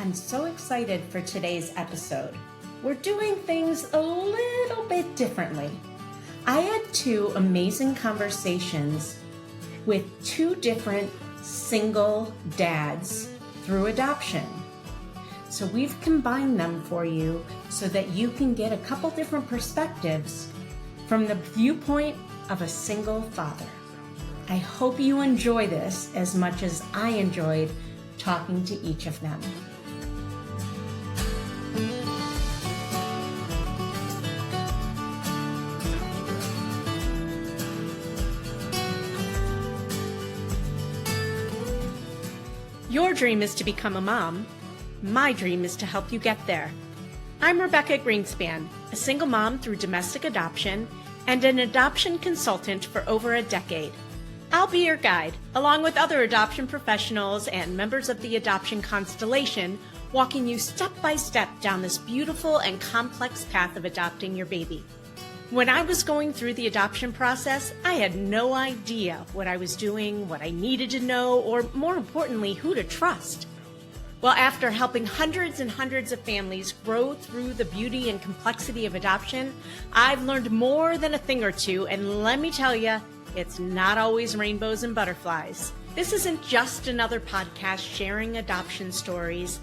I'm so excited for today's episode. We're doing things a little bit differently. I had two amazing conversations with two different single dads through adoption. So we've combined them for you so that you can get a couple different perspectives from the viewpoint of a single father. I hope you enjoy this as much as I enjoyed talking to each of them. Your dream is to become a mom. My dream is to help you get there. I'm Rebecca Gruenspan, a single mom through domestic adoption and an adoption consultant for over a decade. I'll be your guide, along with other adoption professionals and members of the adoption constellation, walking you step by step down this beautiful and complex path of adopting your baby. When I was going through the adoption process, I had no idea what I was doing, what I needed to know, or more importantly, who to trust. Well, after helping hundreds and hundreds of families grow through the beauty and complexity of adoption, I've learned more than a thing or two, and let me tell you, it's not always rainbows and butterflies. This isn't just another podcast sharing adoption stories,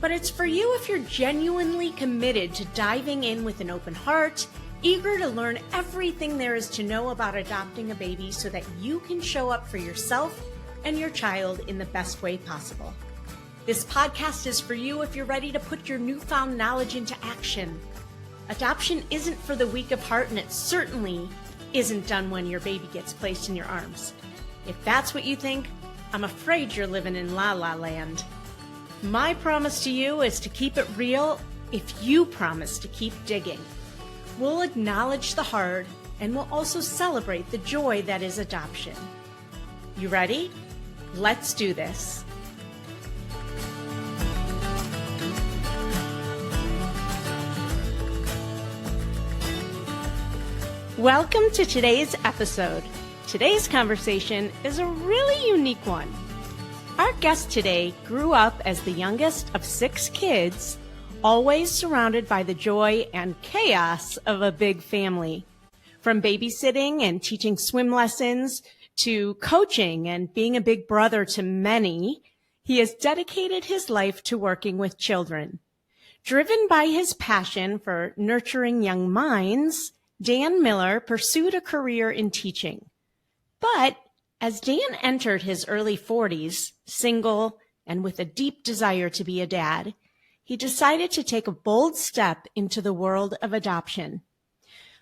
but it's for you if you're genuinely committed to diving in with an open heart, eager to learn everything there is to know about adopting a baby so that you can show up for yourself and your child in the best way possible. This podcast is for you if you're ready to put your newfound knowledge into action. Adoption isn't for the weak of heart, and it certainly isn't done when your baby gets placed in your arms. If that's what you think, I'm afraid you're living in la la land. My promise to you is to keep it real if you promise to keep digging. We'll acknowledge the hard, and we'll also celebrate the joy that is adoption. You ready? Let's do this. Welcome to today's episode. Today's conversation is a really unique one. Our guest today grew up as the youngest of 6 kids, always surrounded by the joy and chaos of a big family. From babysitting and teaching swim lessons to coaching and being a big brother to many, he has dedicated his life to working with children. Driven by his passion for nurturing young minds, Dan Miller pursued a career in teaching. But as Dan entered his early 40s, single and with a deep desire to be a dad, he decided to take a bold step into the world of adoption.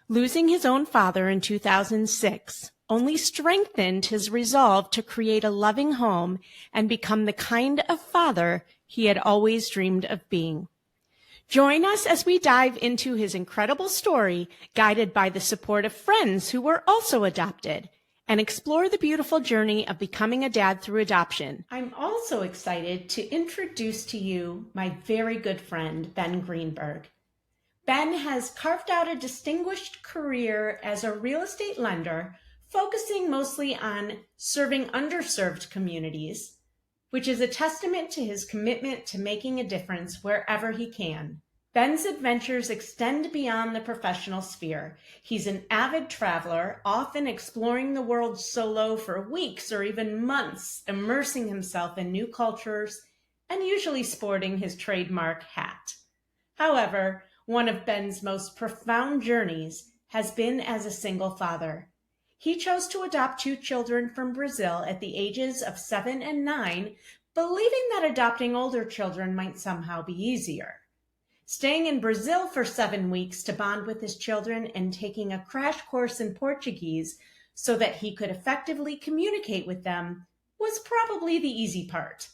Losing his own father in 2006 only strengthened his resolve to create a loving home and become the kind of father he had always dreamed of being. Join us as we dive into his incredible story, guided by the support of friends who were also adopted, and explore the beautiful journey of becoming a dad through adoption. I'm also excited to introduce to you my very good friend, Ben Greenberg. Ben has carved out a distinguished career as a real estate lender, focusing mostly on serving underserved communities, which is a testament to his commitment to making a difference wherever he can. Ben's adventures extend beyond the professional sphere. He's an avid traveler, often exploring the world solo for weeks or even months, immersing himself in new cultures and usually sporting his trademark hat. However, one of Ben's most profound journeys has been as a single father. He chose to adopt 2 children from Brazil at the ages of 7 and 9, believing that adopting older children might somehow be easier. Staying in Brazil for 7 weeks to bond with his children and taking a crash course in Portuguese so that he could effectively communicate with them was probably the easy part.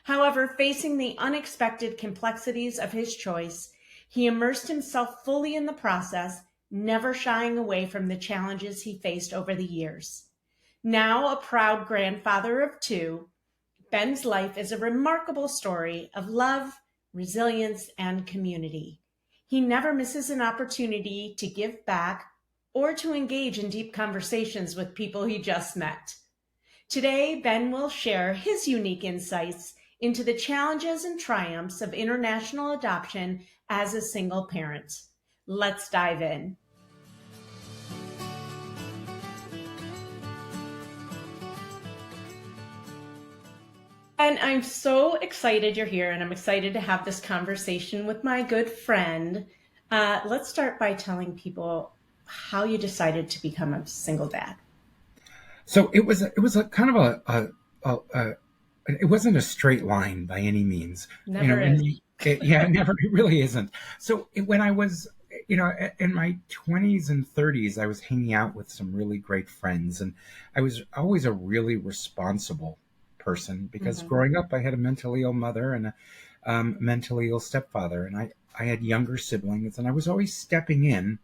However, facing the unexpected complexities of his choice, he immersed himself fully in the process, never shying away from the challenges he faced over the years. Now a proud grandfather of 2, Ben's life is a remarkable story of love, resilience, and community. He never misses an opportunity to give back or to engage in deep conversations with people he just met. Today, Ben will share his unique insights into the challenges and triumphs of international adoption as a single parent. Let's dive in. And I'm so excited you're here, and I'm excited to have this conversation with my good friend. Let's start by telling people how you decided to become a single dad. So it was a kind of it wasn't a straight line by any means. Never is. It really isn't. So when I was, in my 20s and 30s, I was hanging out with some really great friends, and I was always a really responsible person because growing up, I had a mentally ill mother and a mentally ill stepfather, and I had younger siblings, and I was always stepping in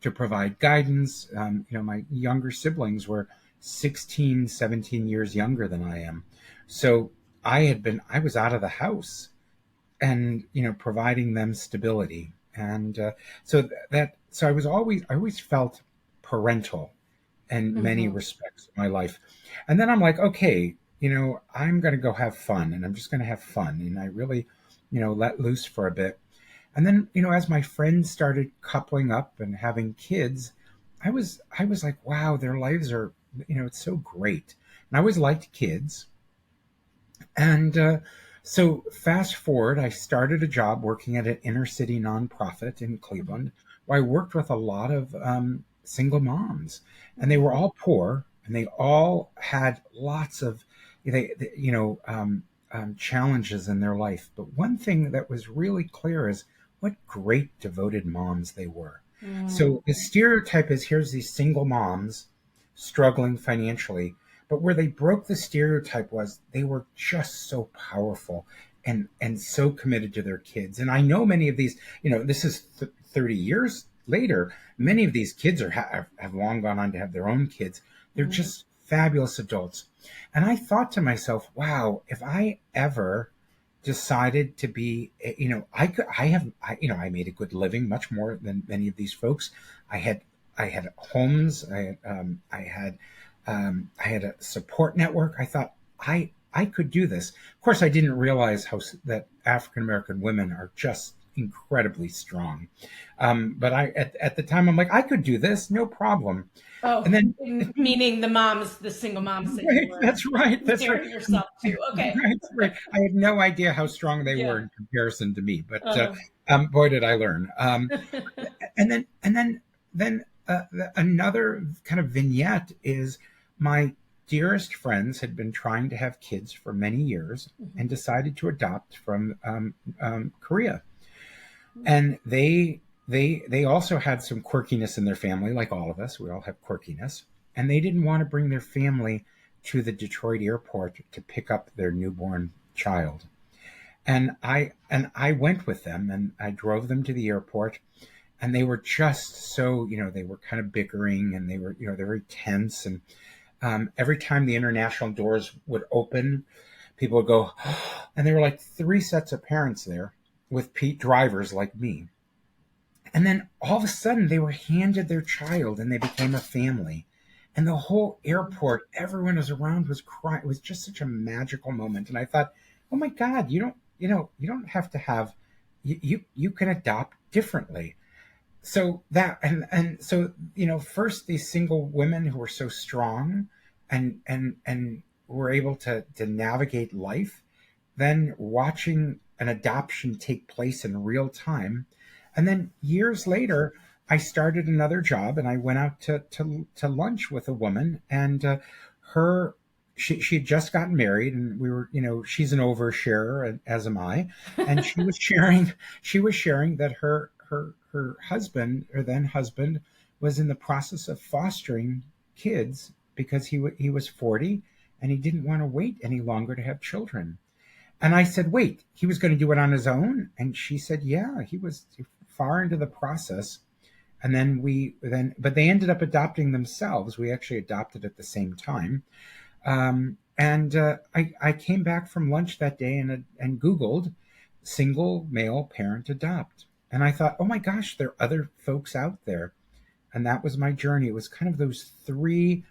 to provide guidance. My younger siblings were 16, 17 years younger than I am. So I was out of the house and, providing them stability. And so I always felt parental in many respects of my life. And then I'm like, okay, I'm going to go have fun, and I'm just going to have fun. And I really, let loose for a bit. And then, as my friends started coupling up and having kids, I was like, wow, their lives are, it's so great. And I always liked kids. And so fast forward, I started a job working at an inner city nonprofit in Cleveland, where I worked with a lot of single moms, and they were all poor, and they all had lots of, challenges in their life. But one thing that was really clear is what great devoted moms they were. So the stereotype is, here's these single moms struggling financially, but where they broke the stereotype was they were just so powerful and so committed to their kids. And I know many of these, this is 30 years later, many of these kids have long gone on to have their own kids. They're just fabulous adults. And I thought to myself, wow, if I ever decided to be, I made a good living, much more than many of these folks. I had homes. I had a support network. I thought I could do this. Of course, I didn't realize that African American women are just incredibly strong. But at the time, I'm like, I could do this, no problem. Oh, and then meaning the single moms. Right, that's right. That's right. Yourself too. Okay. Right. I had no idea how strong they were in comparison to me, but boy, did I learn. And then another kind of vignette is my dearest friends had been trying to have kids for many years and decided to adopt from Korea, and they also had some quirkiness in their family, like all of us. We all have quirkiness. And they didn't want to bring their family to the Detroit airport to pick up their newborn child. And I went with them, and I drove them to the airport. And they were just so, they were kind of bickering, and they were, they're very tense. And every time the international doors would open, people would go, and there were like 3 sets of parents there with drivers like me. And then all of a sudden they were handed their child, and they became a family. And the whole airport, everyone was around was crying. It was just such a magical moment. And I thought, oh my God, you don't have to have, you can adopt differently. So that, and so, first these single women who were so strong and were able to navigate life, then watching an adoption take place in real time. And then years later, I started another job, and I went out to lunch with a woman, and she had just gotten married, and we were, she's an oversharer, as am I, and she was sharing that her husband, or then husband, was in the process of fostering kids because he was 40 and he didn't want to wait any longer to have children. And I said, wait, he was going to do it on his own? And she said, yeah, he was far into the process. And then but they ended up adopting themselves. We actually adopted at the same time. I came back from lunch that day and Googled single male parent adopt. And I thought, oh my gosh, there are other folks out there. And that was my journey. It was kind of those 3,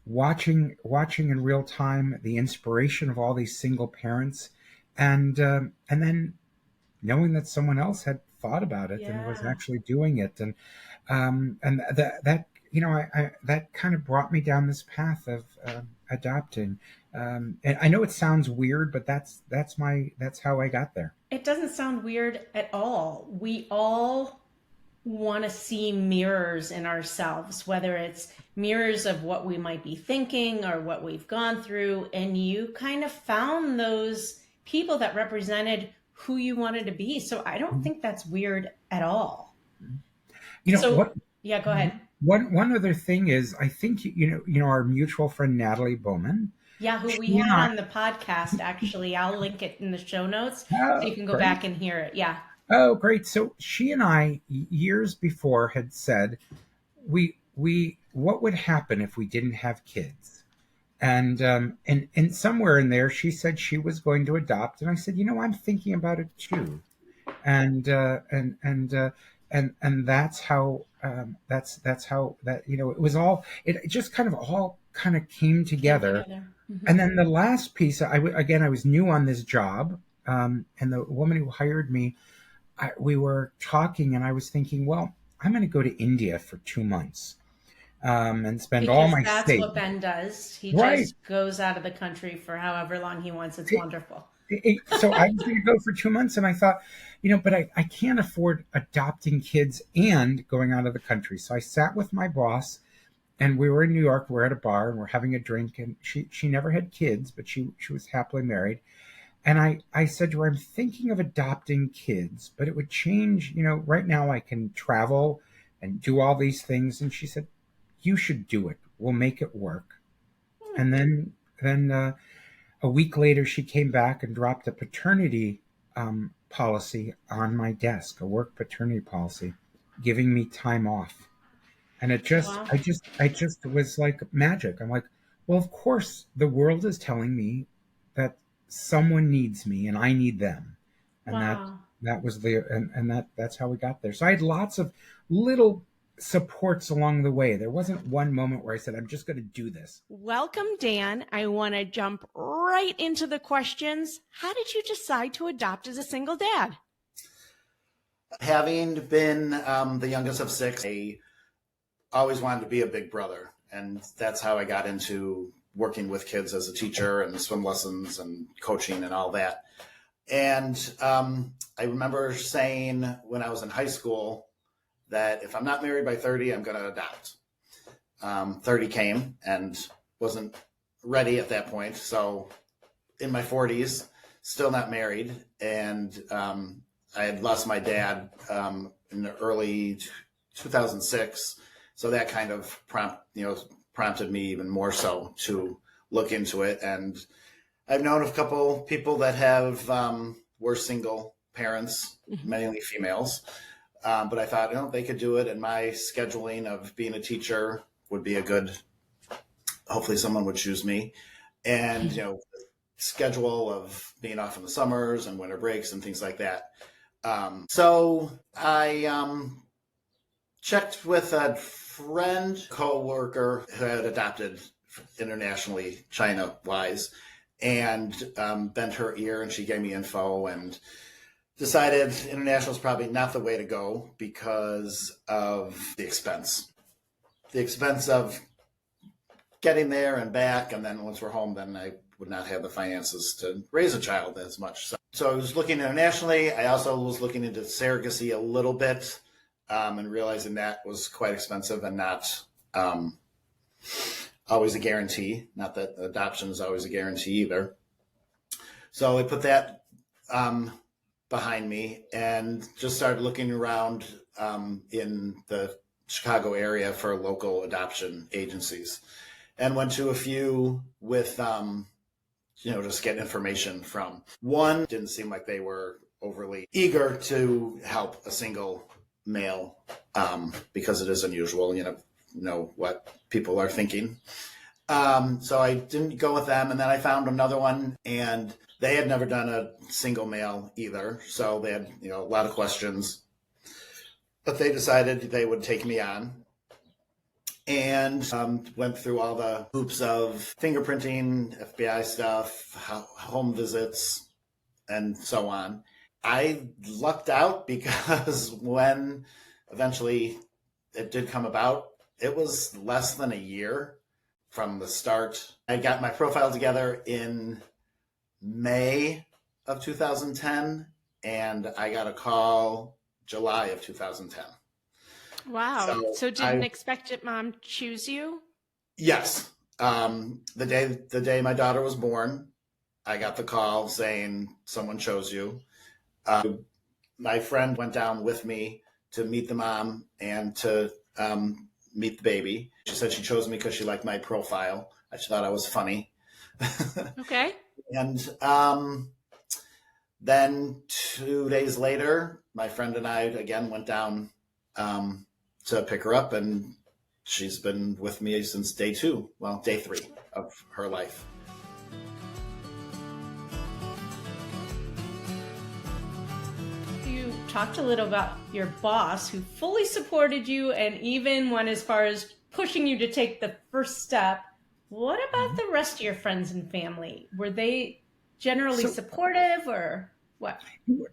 watching in real time, the inspiration of all these single parents, then knowing that someone else had thought about it and was Yeah. actually doing it, and that I that kind of brought me down this path of adopting. And I know it sounds weird, but that's how I got there. It doesn't sound weird at all. We all want to see mirrors in ourselves, whether it's mirrors of what we might be thinking or what we've gone through. And you kind of found those people that represented who you wanted to be. So I don't think that's weird at all. You know So, what? yeah, go ahead. One other thing is, I think our mutual friend Natalie Bowman. Yeah, who we She and had I. on the podcast, actually. I'll link it in the show notes so Oh, you can go great. back and hear it. Yeah. Oh, great. So she and I, years before, had said we what would happen if we didn't have kids. And somewhere in there, she said she was going to adopt, and I said, I'm thinking about it too. And that's how that's how that it was all it just kind of all kind of came Came together. together. Mm-hmm. And then the last piece, I was new on this job, and the woman who hired me, we were talking, and I was thinking, well, I'm going to go to India for 2 months, and spend all Because my that's what savings. Ben does. He Right. just goes out of the country for however long he wants. It's wonderful. So I was going to go for 2 months, and I thought, but I can't afford adopting kids and going out of the country. So I sat with my boss, and we were in New York. We're at a bar, and we're having a drink, and she never had kids, but she was happily married. And I said to her, I'm thinking of adopting kids, but it would change. Right now I can travel and do all these things. And she said, you should do it. We'll make it work. And then a week later, she came back and dropped a paternity policy on my desk, a work paternity policy, giving me time off. And Wow. I just was like magic. I'm like, well, of course, the world is telling me that someone needs me and I need them. And Wow. that was that's how we got there. So I had lots of little supports along the way. There wasn't one moment where I said, I'm just going to do this. Welcome, Dan. I want to jump right into the questions. How did you decide to adopt as a single dad? Having been the youngest of six, I always wanted to be a big brother. And that's how I got into working with kids as a teacher and swim lessons and coaching and all that. And I remember saying when I was in high school that if I'm not married by 30, I'm going to adopt. 30 came and wasn't ready at that point. So in my 40s, still not married. And I had lost my dad in the early 2006. So that kind of prompted me even more so to look into it. And I've known a couple people that were single parents, mainly females. But I thought, they could do it. And my scheduling of being a teacher would be hopefully someone would choose me. And, schedule of being off in the summers and winter breaks and things like that. So I checked with a friend, co-worker who had adopted internationally, China-wise, and bent her ear, and she gave me info and decided international is probably not the way to go because of the expense. The expense of getting there and back, and then once we're home, then I would not have the finances to raise a child as much. So I was looking internationally. I also was looking into surrogacy a little bit and realizing that was quite expensive and not always a guarantee. Not that adoption is always a guarantee either. So I put that behind me and just started looking around in the Chicago area for local adoption agencies, and went to a few with just get information from. One didn't seem like they were overly eager to help a single male because it is unusual, know what people are thinking. So I didn't go with them. And then I found another one, and they had never done a single male either. So they had, a lot of questions, but they decided they would take me on, and went through all the hoops of fingerprinting, FBI stuff, home visits, and so on. I lucked out because when eventually it did come about, it was less than a year from the start. I got my profile together in May of 2010, and I got a call July of 2010. Wow. So didn't expect your mom choose you? Yes. The day my daughter was born, I got the call saying someone chose you. My friend went down with me to meet the mom and to meet the baby. She said she chose me because she liked my profile. She thought I was funny. Okay. And then 2 days later, my friend and I again went down to pick her up, and she's been with me since day 3 of her life. You talked a little about your boss who fully supported you and even went as far as pushing you to take the first step. What about the rest of your friends and family? Were they generally supportive or what?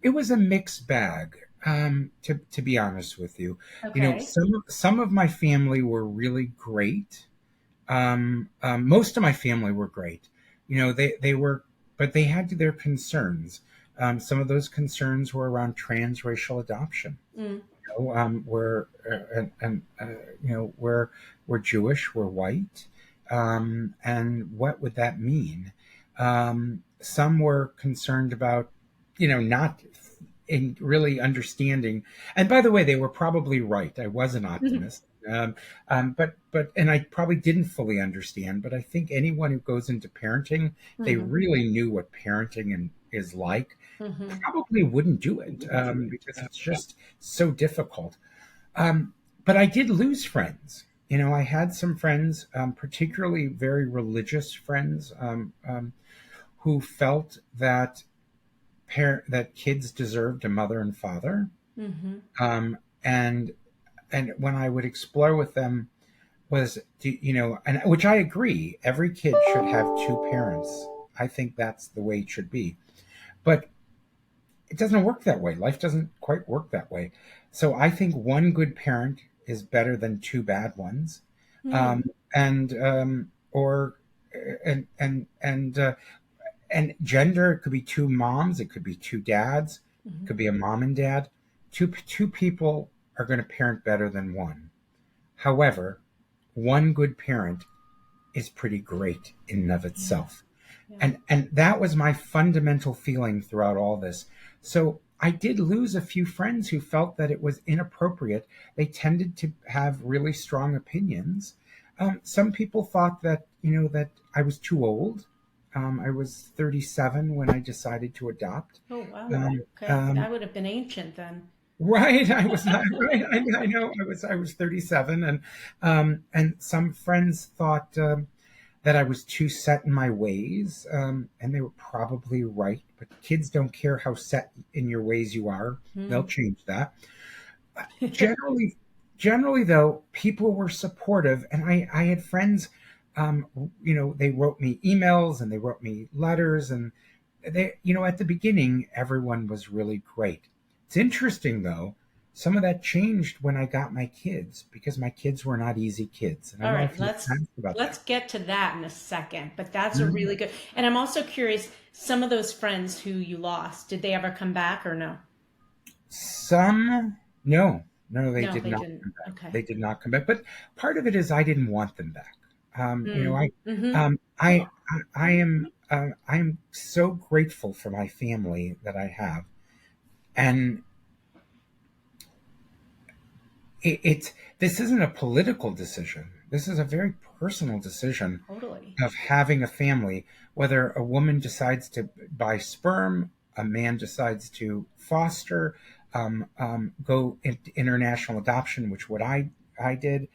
It was a mixed bag, to be honest with you. Okay. You know, some of my family were really great. Most of my family were great. You know, they were, but they had their concerns. Some of those concerns were around transracial adoption. You know, we're Jewish, we're white, and what would that mean? Some were concerned about, you know, not in really understanding. And by the way, they were probably right. I was an optimist. But and I probably didn't fully understand, but I think anyone who goes into parenting, they really knew what parenting is like, probably wouldn't do it because it's just so difficult. But I did lose friends. You know, I had some friends, particularly very religious friends, who felt that that kids deserved a mother and father. And when I would explore with them was, you know, and which I agree, every kid should have two parents. I think that's the way it should be. But it doesn't work that way. Life doesn't quite work that way. So I think one good parent is better than two bad ones. And gender, it could be two moms, it could be two dads, it could be a mom and dad. Two people are going to parent better than one. However, one good parent is pretty great in and of itself. And that was my fundamental feeling throughout all this. So I did lose a few friends who felt that it was inappropriate. They tended to have really strong opinions. Some people thought that, you know, that I was too old. I was 37 when I decided to adopt. Oh, wow. Okay. I would have been ancient then. Right, I was not right. I know I was 37, and some friends thought that I was too set in my ways, and they were probably right. But kids don't care how set in your ways you are; they'll change that. Generally, though, people were supportive, and I had friends. You know, they wrote me emails and they wrote me letters, and they, you know, at the beginning, everyone was really great. It's interesting, though, some of that changed when I got my kids because my kids were not easy kids. And all right, let's get to that in a second, but that's a really good. And I'm also curious, some of those friends who you lost, did they ever come back or no? No, they did not didn't. come back. Okay. They did not come back. But part of it is I didn't want them back. You know, I am so grateful for my family that I have. And this isn't a political decision. This is a very personal decision of having a family. Whether a woman decides to buy sperm, a man decides to foster, go into international adoption, which what I did.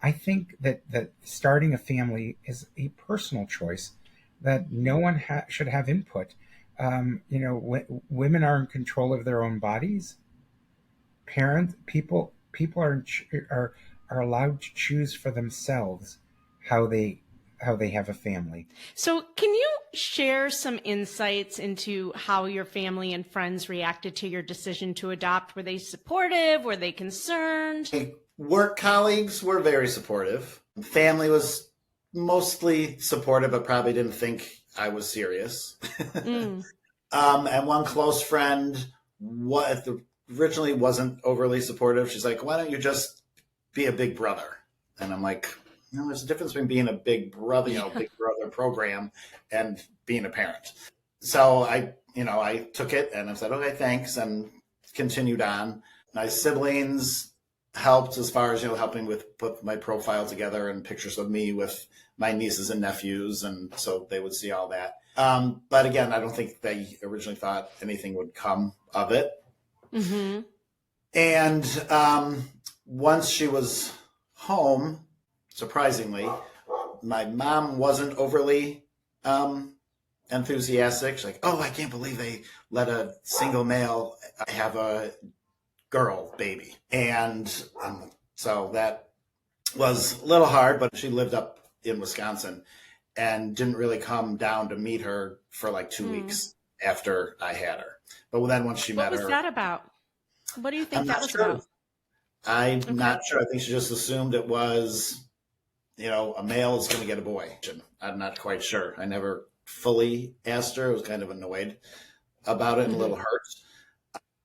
I think that starting a family is a personal choice that no one should have input. You know, women are in control of their own bodies. People are allowed to choose for themselves how they they have a family. So can you share some insights into how your family and friends reacted to your decision to adopt? Were they supportive? Were they concerned? Work colleagues were very supportive. Family was mostly supportive, but probably didn't think I was serious. And one close friend originally wasn't overly supportive. She's like, why don't you just be a big brother? And I'm like, there's a difference between being a big brother, big brother program and being a parent. So I took it and I said, okay, thanks, and continued on. My siblings helped as far as, helping put my profile together and pictures of me with my nieces and nephews. And so they would see all that. But again, I don't think they originally thought anything would come of it. Mm-hmm. And once she was home, surprisingly, my mom wasn't overly enthusiastic. She's like, oh, I can't believe they let a single male have a girl baby. And so that was a little hard, but she lived up in Wisconsin and didn't really come down to meet her for like 2 weeks after I had her. But then once she met her... What was that about? What do you think that was sure. about? I'm not sure. I think she just assumed it was, a male is going to get a boy. I'm not quite sure. I never fully asked her. I was kind of annoyed about it and a little hurt.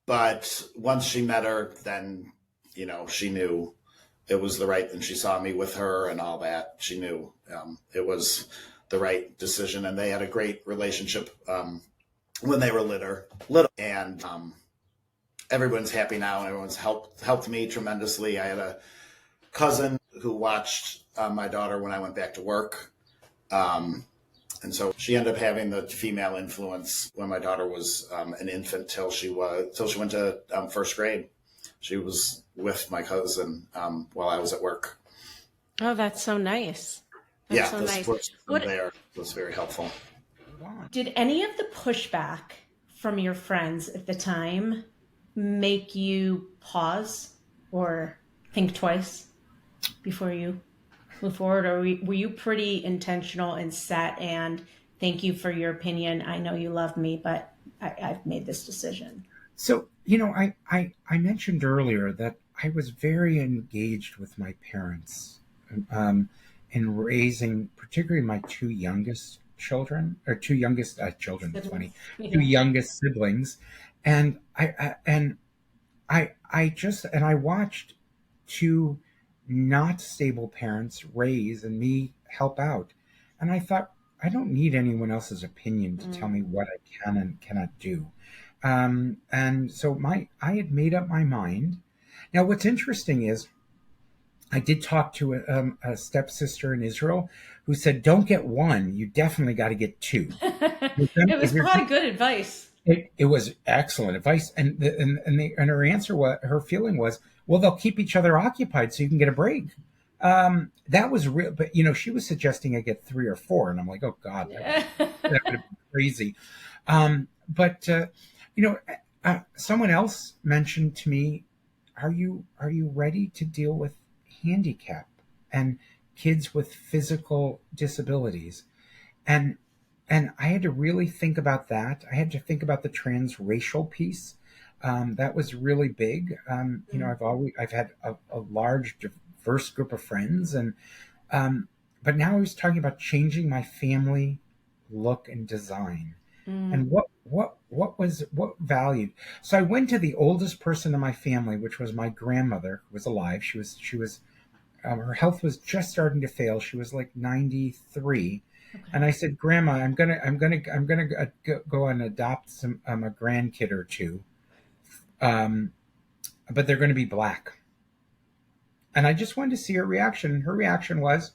But once she met her, then, she knew it was the right, and she saw me with her and all that. She knew it was the right decision, and they had a great relationship when they were little. And everyone's happy now, and everyone's helped me tremendously. I had a cousin who watched my daughter when I went back to work. And so she ended up having the female influence when my daughter was an infant till she went to first grade. She was with my cousin while I was at work. Oh, that's so nice. That's so nice. There was very helpful. Did any of the pushback from your friends at the time make you pause or think twice before you move forward, or were you pretty intentional and set and thank you for your opinion, I know you love me, but I've made this decision? So, I mentioned earlier that I was very engaged with my parents in raising particularly my two youngest children, or two youngest children, that's funny, two youngest siblings. And I watched two not stable parents raise and me help out. And I thought, I don't need anyone else's opinion to tell me what I can and cannot do. And so I had made up my mind. Now, what's interesting is I did talk to a stepsister in Israel who said, don't get one, you definitely got to get two. It was probably good advice. It was excellent advice. And her answer was, her feeling was, well, they'll keep each other occupied so you can get a break. That was real, but she was suggesting I get 3 or 4, and I'm like, oh God, that would have been crazy. Someone else mentioned to me, are you ready to deal with handicap and kids with physical disabilities? And I had to really think about that. I had to think about the transracial piece. That was really big. I've had a large, diverse group of friends, but now I was talking about changing my family look and design, and what valued. So I went to the oldest person in my family, which was my grandmother, who was alive. She was her health was just starting to fail. She was like 93. Okay. And I said, Grandma, I'm gonna go and adopt a grandkid or two, but they're going to be black. And I just wanted to see her reaction. Her reaction was,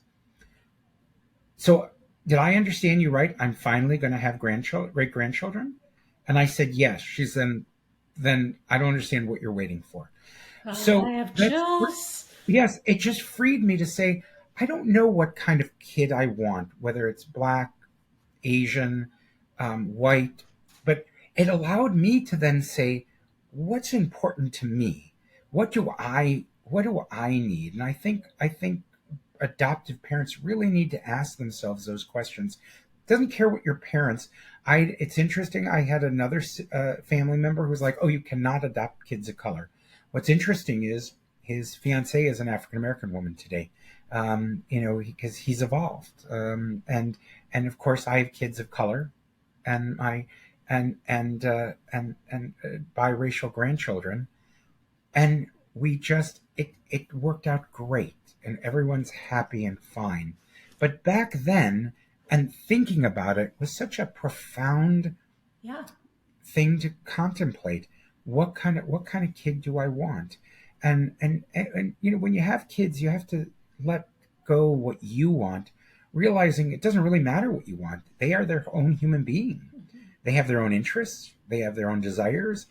so did I understand you right? I'm finally going to have great grandchildren? And I said, yes. She said, then I don't understand what you're waiting for. Oh, so I have chills. Yes, it just freed me to say, I don't know what kind of kid I want, whether it's black, Asian, white, but it allowed me to then say, what's important to me? What do I need? And I think adoptive parents really need to ask themselves those questions. Doesn't care what your parents. It's interesting. I had another family member who was like, "Oh, you cannot adopt kids of color." What's interesting is his fiancée is an African American woman today. Because he's evolved, and of course I have kids of color, and my and biracial grandchildren, and we just it worked out great, and everyone's happy and fine. But back then, and thinking about it was such a profound thing to contemplate. What kind of kid do I want? And when you have kids, you have to let go what you want, realizing it doesn't really matter what you want. They are their own human being. They have their own interests. They have their own desires.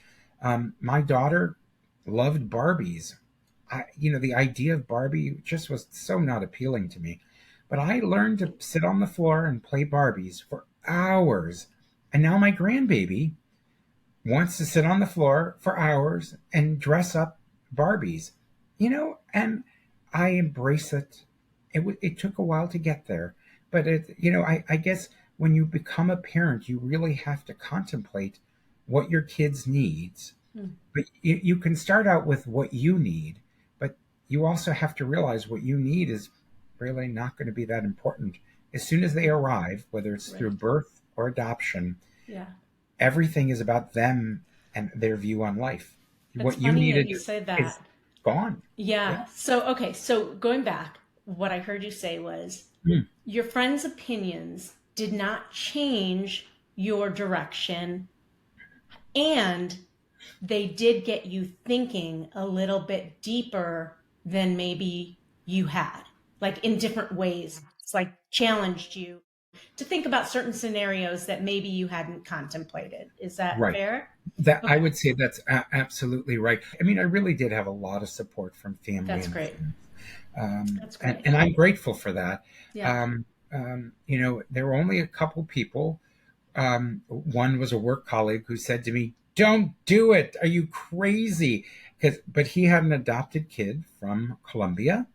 My daughter loved Barbies. The idea of Barbie just was so not appealing to me. But I learned to sit on the floor and play Barbies for hours. And now my grandbaby wants to sit on the floor for hours and dress up Barbies, and I embrace it. It took a while to get there, but I guess when you become a parent, you really have to contemplate what your kids needs. But you can start out with what you need, but you also have to realize what you need is really not going to be that important. As soon as they arrive, whether it's through birth or adoption, everything is about them and their view on life. It's what you funny needed that you say that. Is gone. Yeah. So going back, what I heard you say was your friends' opinions did not change your direction, and they did get you thinking a little bit deeper than maybe you had, like in different ways. It's like challenged you to think about certain scenarios that maybe you hadn't contemplated. Is that fair? Okay. I would say that's absolutely right. I mean, I really did have a lot of support from family. That's great. That's great. And I'm grateful for that. Yeah. There were only a couple people. One was a work colleague who said to me, "Don't do it. Are you crazy?" But he had an adopted kid from Colombia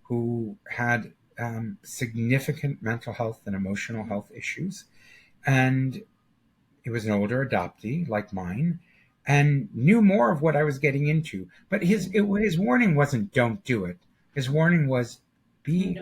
who had significant mental health and emotional health issues. And he was an older adoptee like mine and knew more of what I was getting into. But his warning wasn't "don't do it." His warning was be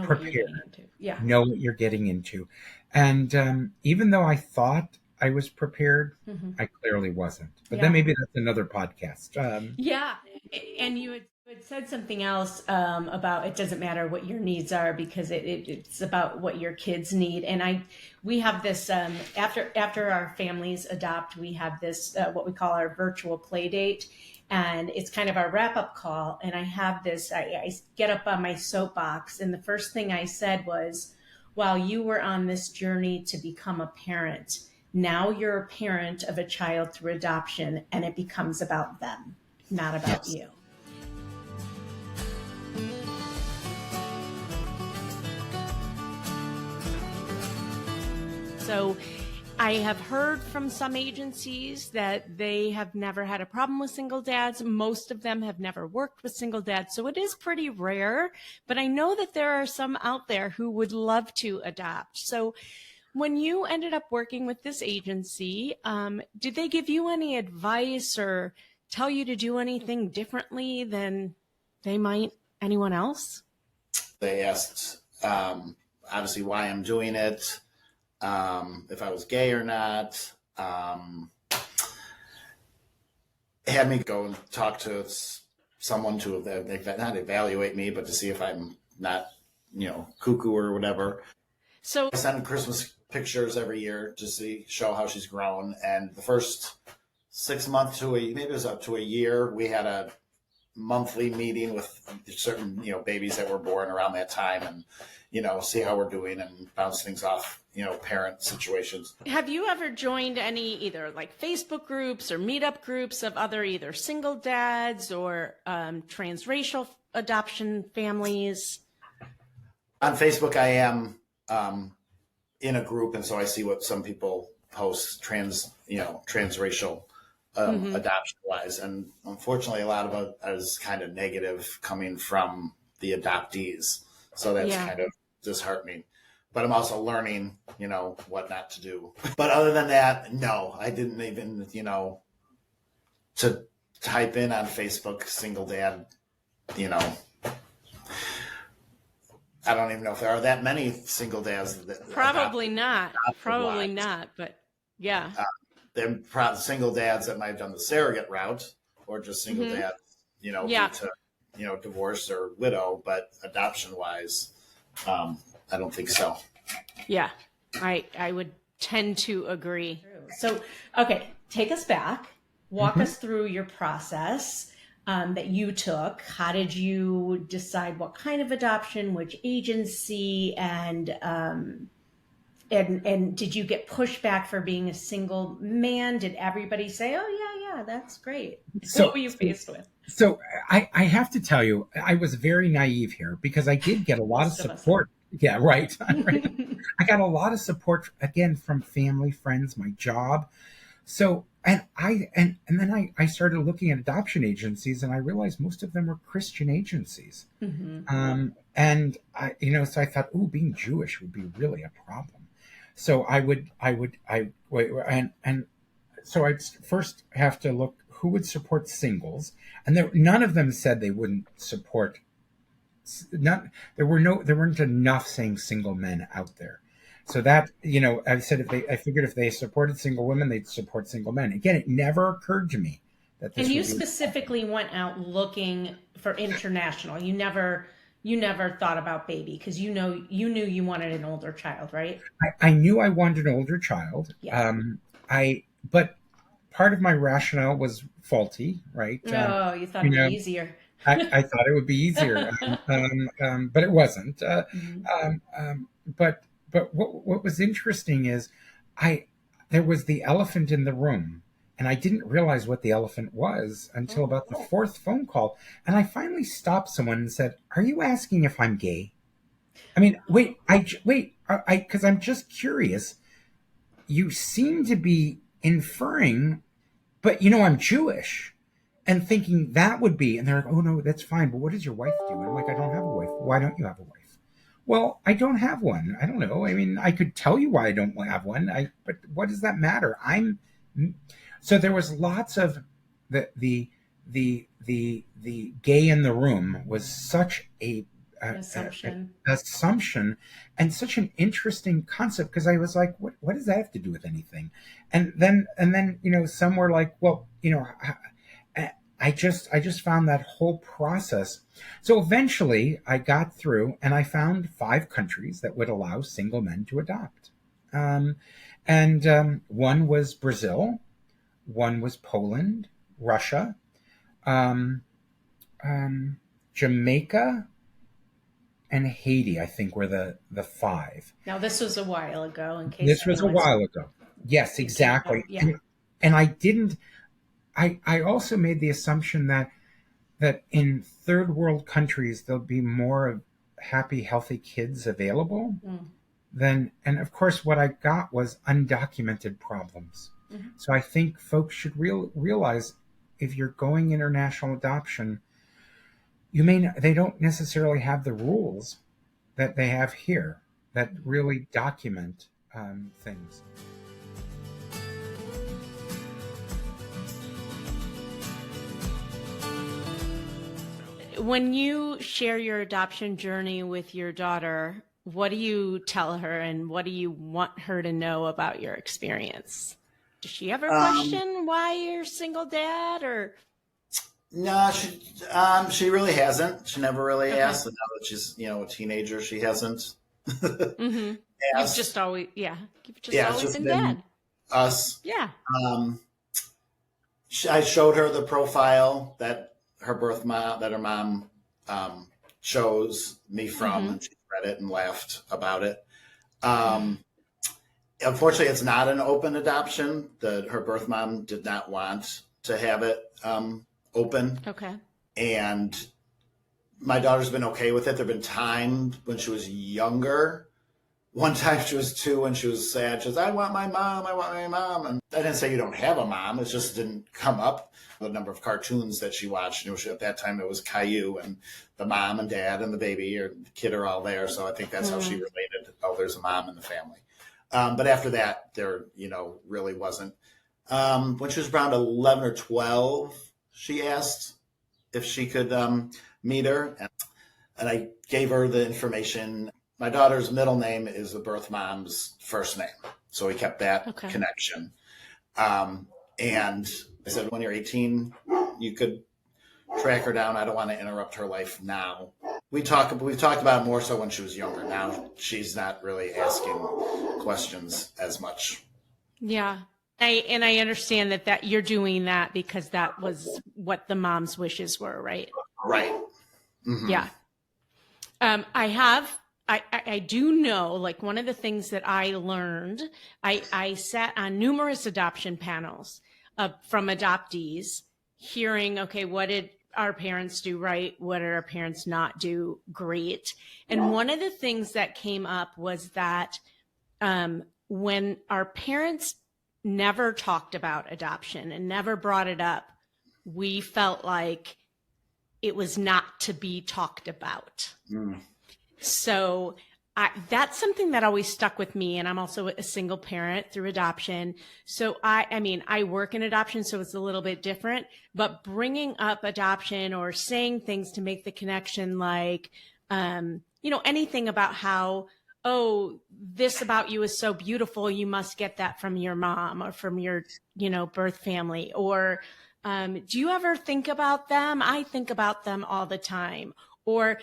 prepared. Know what you're getting into. And even though I thought I was prepared, I clearly wasn't. But then maybe that's another podcast. And you had said something else about it doesn't matter what your needs are because it's about what your kids need. And we have this after our families adopt, we have this what we call our virtual play date, and it's kind of our wrap-up call. And I have this, I get up on my soapbox, and the first thing I said was, while you were on this journey to become a parent, now you're a parent of a child through adoption, and it becomes about them, not about you. So I have heard from some agencies that they have never had a problem with single dads. Most of them have never worked with single dads. So it is pretty rare, but I know that there are some out there who would love to adopt. So when you ended up working with this agency, did they give you any advice or tell you to do anything differently than they might anyone else? They asked, obviously, why I'm doing it. If I was gay or not, had me go and talk to someone to not evaluate me, but to see if I'm not, cuckoo or whatever. So I send Christmas pictures every year to show how she's grown. And the first 6 months to maybe it was up to a year, we had a monthly meeting with certain, babies that were born around that time and, see how we're doing and bounce things off, parent situations. Have you ever joined any either like Facebook groups or meetup groups of other either single dads or transracial adoption families? On Facebook, I am in a group, and so I see what some people post transracial adoption wise, and unfortunately, a lot of it is kind of negative coming from the adoptees. So that's kind of disheartening. But I'm also learning, what not to do. But other than that, no, I didn't even, to type in on Facebook, single dad, I don't even know if there are that many single dads. Probably not. Probably not. But yeah. They're single dads that might have done the surrogate route, or just single dads, due to, divorce or widow. But adoption wise, I don't think so. Yeah, I would tend to agree. So, okay, take us back. Walk us through your process that you took. How did you decide what kind of adoption, which agency, and did you get pushback for being a single man? Did everybody say, "Oh yeah, that's great"? So, what were you faced with? So I have to tell you, I was very naive here because I did get a lot of support. Yeah, right. I got a lot of support again from family, friends, my job. So and then I started looking at adoption agencies, and I realized most of them were Christian agencies. And so I thought, being Jewish would be really a problem. So so I'd first have to look who would support singles, and none of them said they wouldn't support. There weren't enough saying single men out there. So that, I said I figured if they supported single women, they'd support single men. Again, it never occurred to me that this. And you specifically went out looking for international. You never thought about baby because you knew you wanted an older child, right? I knew I wanted an older child. Yeah. But part of my rationale was faulty, right? Oh, you thought it'd be easier. I thought it would be easier, but it wasn't. But what was interesting is there was the elephant in the room, and I didn't realize what the elephant was until about the fourth phone call. And I finally stopped someone and said, "Are you asking if I'm gay?" I mean, wait, because I'm just curious. You seem to be inferring, but I'm Jewish. And thinking that would be, and they're like, "Oh no, that's fine. But what does your wife do?" And I'm like, "I don't have a wife." "Why don't you have a wife?" "Well, I don't have one. I don't know. I mean, I could tell you why I don't have one. But what does that matter? So there was lots of the gay in the room was such a assumption and such an interesting concept, because I was like, what does that have to do with anything? And then some were like, well, I just found that whole process. So eventually I got through and I found 5 countries that would allow single men to adopt. One was Brazil, one was Poland, Russia, Jamaica, and Haiti, I think, were the 5. Now, this was a while ago. This was a while ago. Yes, exactly. Yeah. And I didn't. I also made the assumption that in third world countries there'll be more happy, healthy kids available than, and of course what I got was undocumented problems. Mm-hmm. So I think folks should realize if you're going international adoption, they don't necessarily have the rules that they have here that really document things. When you share your adoption journey with your daughter, what do you tell her and what do you want her to know about your experience? Does she ever question why you're a single dad, or? No, she really hasn't. She never really asked. And now that she's, a teenager, she hasn't. Mm-hmm. You've just always been dad. Us. Yeah. I showed her the profile that her mom chose me from, and she read it and laughed about it. Unfortunately, it's not an open adoption. Her birth mom did not want to have it open. Okay. And my daughter's been okay with it. There have been times when she was younger one time she was 2 and she was sad. She was, I want my mom. I want my mom. And I didn't say you don't have a mom. It just didn't come up. The number of cartoons that she watched. At that time, it was Caillou, and the mom and dad and the baby or the kid are all there. So I think that's how she related. Oh, there's a mom in the family. But after that, there, really wasn't. When she was around 11 or 12, she asked if she could meet her. And I gave her the information. My daughter's middle name is the birth mom's first name. So we kept that connection. And I said, when you're 18, you could track her down. I don't want to interrupt her life now. We've talked about it more so when she was younger. Now she's not really asking questions as much. Yeah. I understand that you're doing that because that was what the mom's wishes were, right? Right. Mm-hmm. Yeah. I do know, like, one of the things that I learned, I sat on numerous adoption panels from adoptees, hearing, okay, what did our parents do right? What did our parents not do great? And one of the things that came up was that when our parents never talked about adoption and never brought it up, we felt like it was not to be talked about. So that's something that always stuck with me. And I'm also a single parent through adoption. So I work in adoption, so it's a little bit different, but bringing up adoption or saying things to make the connection, like, anything about how, oh, this about you is so beautiful, you must get that from your mom or from your, birth family. Or do you ever think about them? I think about them all the time. Or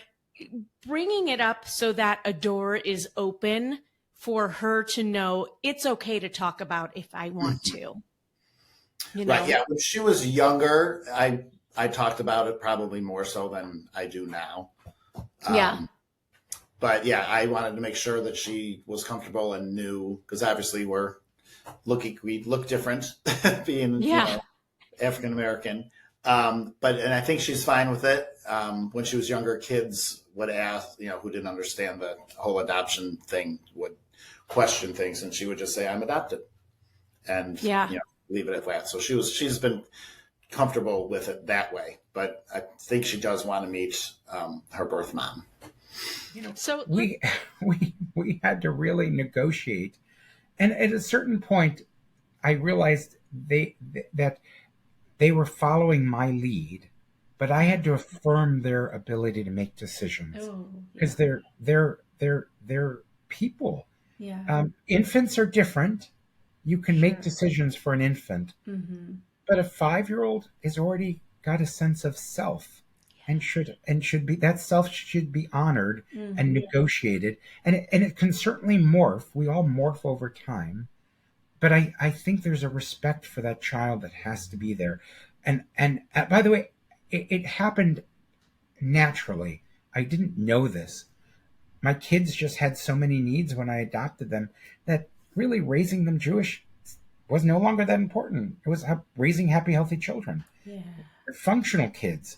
bringing it up so that a door is open for her to know it's okay to talk about if I want to. Right. Yeah. When she was younger, I talked about it probably more so than I do now. Yeah. But yeah, I wanted to make sure that she was comfortable and knew, because obviously we look different being African American. And I think she's fine with it. When she was younger, kids would ask, who didn't understand the whole adoption thing, would question things, and she would just say, I'm adopted. And leave it at that. So she's been comfortable with it that way. But I think she does want to meet her birth mom. So we had to really negotiate, and at a certain point, I realized that they were following my lead, but I had to affirm their ability to make decisions because they're people. Yeah. Infants are different. You can make decisions for an infant, but a 5-year-old has already got a sense of self, and should be, that self should be honored and negotiated, and it can certainly morph. We all morph over time. But I think there's a respect for that child that has to be there. And by the way, it happened naturally. I didn't know this. My kids just had so many needs when I adopted them that really raising them Jewish was no longer that important. It was raising happy, healthy children. Yeah. They're functional kids.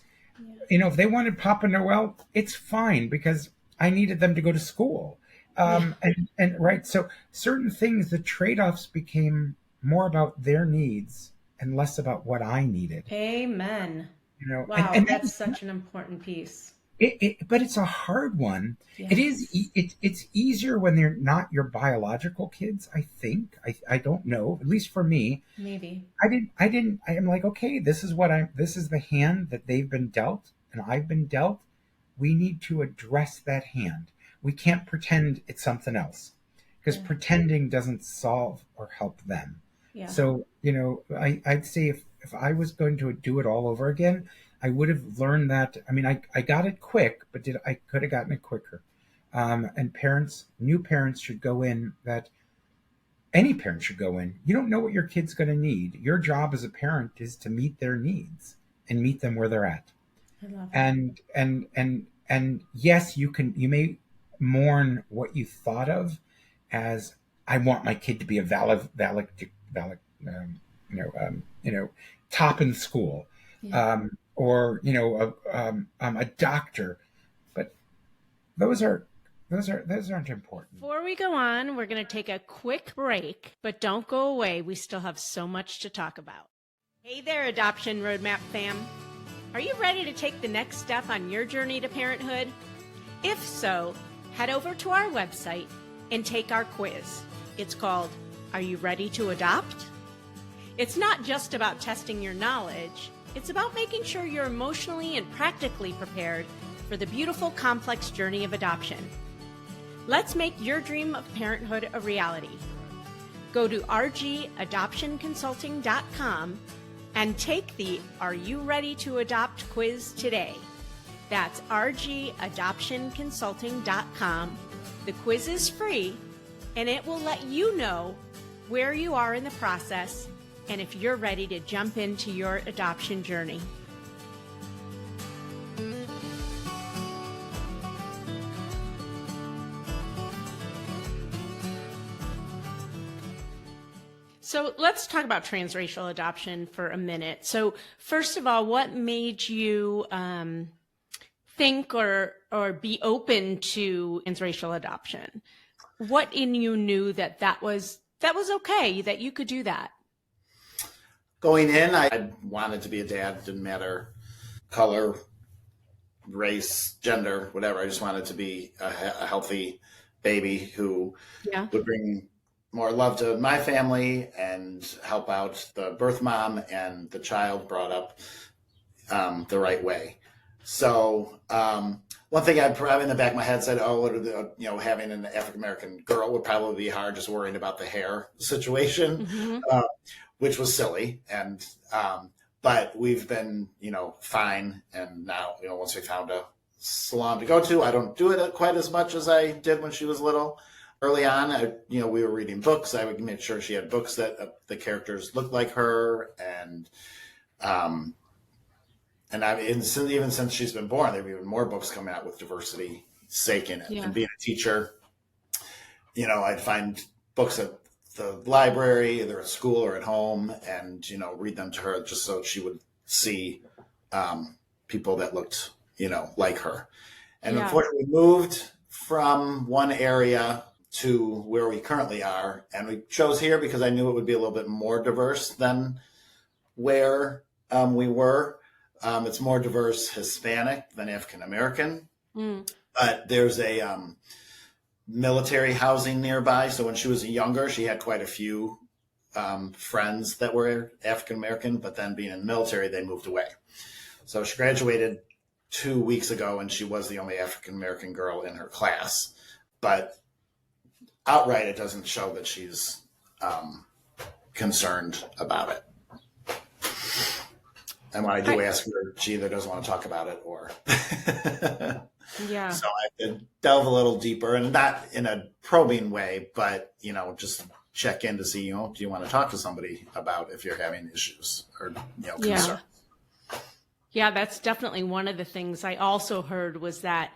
Yeah. If they wanted Papa Noel, it's fine because I needed them to go to school. And right. So certain things, the trade-offs became more about their needs and less about what I needed. Amen. Wow. And that's such an important piece. But it's a hard one. Yes. It's easier when they're not your biological kids. I think, I don't know, at least for me, maybe I'm like, okay, this is the hand that they've been dealt and I've been dealt. We need to address that hand. We can't pretend it's something else because pretending doesn't solve or help them. Yeah. So, I'd say if I was going to do it all over again, I would have learned that. I mean, I got it quick, but I could have gotten it quicker. And new parents should go in, that any parent should go in. You don't know what your kid's going to need. Your job as a parent is to meet their needs and meet them where they're at. I love that. And yes, you may mourn what you thought of as, I want my kid to be a top in school, or a doctor, but those are Those aren't important. Before we go on, we're going to take a quick break, but don't go away. We still have so much to talk about. Hey there, Adoption Roadmap fam. Are you ready to take the next step on your journey to parenthood? If so, head over to our website and take our quiz. It's called, Are You Ready to Adopt? It's not just about testing your knowledge. It's about making sure you're emotionally and practically prepared for the beautiful, complex journey of adoption. Let's make your dream of parenthood a reality. Go to rgadoptionconsulting.com and take the Are You Ready to Adopt quiz today. That's rgadoptionconsulting.com. The quiz is free, and it will let you know where you are in the process and if you're ready to jump into your adoption journey. So let's talk about transracial adoption for a minute. So first of all, what made you think or be open to transracial adoption? What in you knew that was okay, that you could do that? Going in, I wanted to be a dad. Didn't matter color, race, gender, whatever. I just wanted to be a healthy baby who would bring more love to my family and help out the birth mom and the child brought up the right way. So one thing I'd probably in the back of my head said, having an African-American girl would probably be hard, just worrying about the hair situation, which was silly. And but we've been, fine. And now, once we found a salon to go to, I don't do it quite as much as I did when she was little. Early on, we were reading books. I would make sure she had books that the characters looked like her, and even since she's been born, there have been more books coming out with diversity sake in it. Yeah. And being a teacher, I'd find books at the library, either at school or at home, and read them to her just so she would see people that looked, like her. And unfortunately, we moved from one area to where we currently are. And we chose here because I knew it would be a little bit more diverse than where we were. It's more diverse Hispanic than African American. But there's a military housing nearby. So when she was younger, she had quite a few friends that were African American, but then being in the military, they moved away. So she graduated 2 weeks ago, and she was the only African American girl in her class. But outright, it doesn't show that she's concerned about it. And when I do ask her, she either doesn't want to talk about it or. Yeah. So I have to delve a little deeper, and not in a probing way, but, just check in to see, do you want to talk to somebody about if you're having issues or, concerns? Yeah, that's definitely one of the things I also heard was that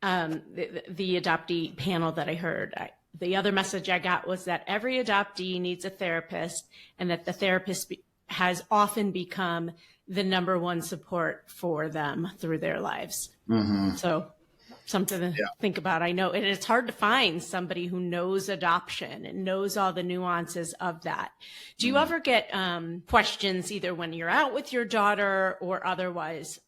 the adoptee panel that I heard, the other message I got was that every adoptee needs a therapist, and that the therapist has often become the number one support for them through their lives. Mm-hmm. So something to think about. I know it's hard to find somebody who knows adoption and knows all the nuances of that. Do you ever get questions either when you're out with your daughter or otherwise?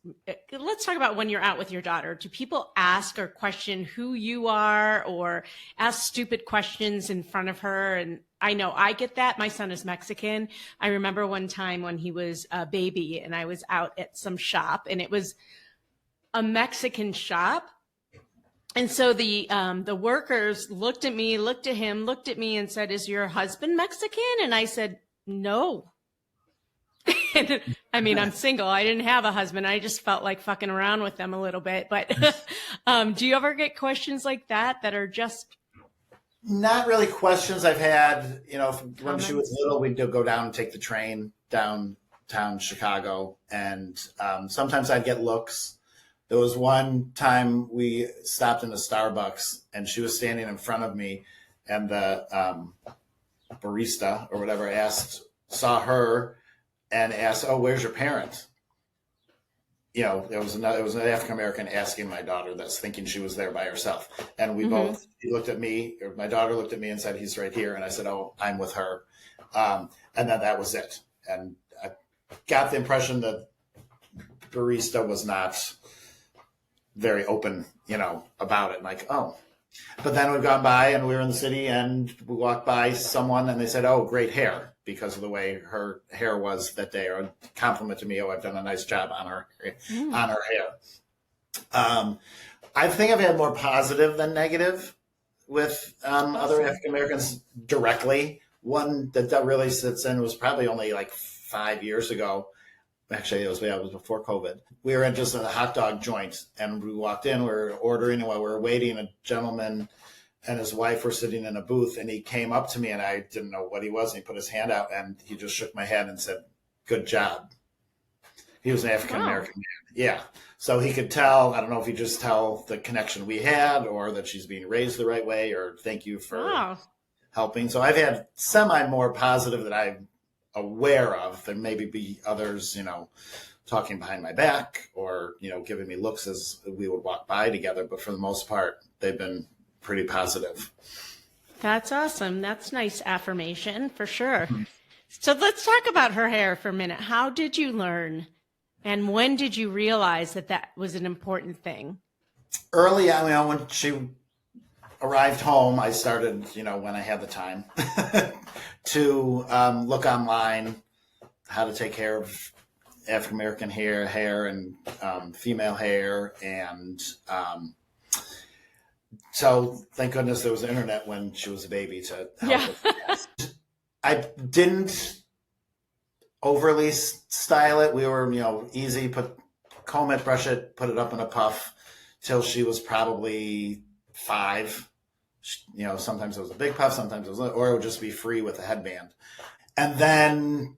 Let's talk about when you're out with your daughter. Do people ask or question who you are or ask stupid questions in front of her? And I know I get that. My son is Mexican. I remember one time when he was a baby and I was out at some shop, and it was a Mexican shop. And so the workers looked at me, looked at him, looked at me and said, "Is your husband Mexican?" And I said, "No." I mean, I'm single. I didn't have a husband. I just felt like fucking around with them a little bit. But do you ever get questions like that are just... Not really questions. I've had, when she was little, we'd go down and take the train downtown Chicago. And sometimes I'd get looks. There was one time we stopped in a Starbucks and she was standing in front of me, and the barista or whatever saw her and asked, "Oh, where's your parent?" it was an African American asking my daughter this, thinking she was there by herself. And we both, he looked at me, or my daughter looked at me and said, he's right here. And I said, oh, I'm with her. And then that was it. And I got the impression that barista was not very open, about it. Like, oh, but then we've gone by and we were in the city and we walked by someone and they said, oh, great hair, because of the way her hair was that day, or a compliment to me. Oh, I've done a nice job on her hair. I think I've had more positive than negative with other African Americans directly. One that really sits in was probably only like 5 years ago. Actually, it was before COVID. We were just at a hot dog joint, and we walked in. We were ordering, and while we were waiting, a gentleman and his wife were sitting in a booth, and he came up to me, and I didn't know what he was. And he put his hand out, and he just shook my hand and said, "Good job." He was an African American man. Yeah. So he could tell, I don't know if he just tell the connection we had, or that she's being raised the right way, or thank you for helping. So I've had semi more positive that I'm aware of. There maybe be others, talking behind my back, or, giving me looks as we would walk by together. But for the most part, they've been pretty positive. That's awesome. That's nice affirmation for sure. So let's talk about her hair for a minute. How did you learn, and when did you realize that that was an important thing? Early on, when she arrived home, I started, when I had the time to look online how to take care of African American hair and female hair. And so thank goodness there was the internet when she was a baby to help us. I didn't overly style it. We were, easy, comb it, brush it, put it up in a puff till she was probably 5. Sometimes it was a big puff, sometimes it was, or it would just be free with a headband. And then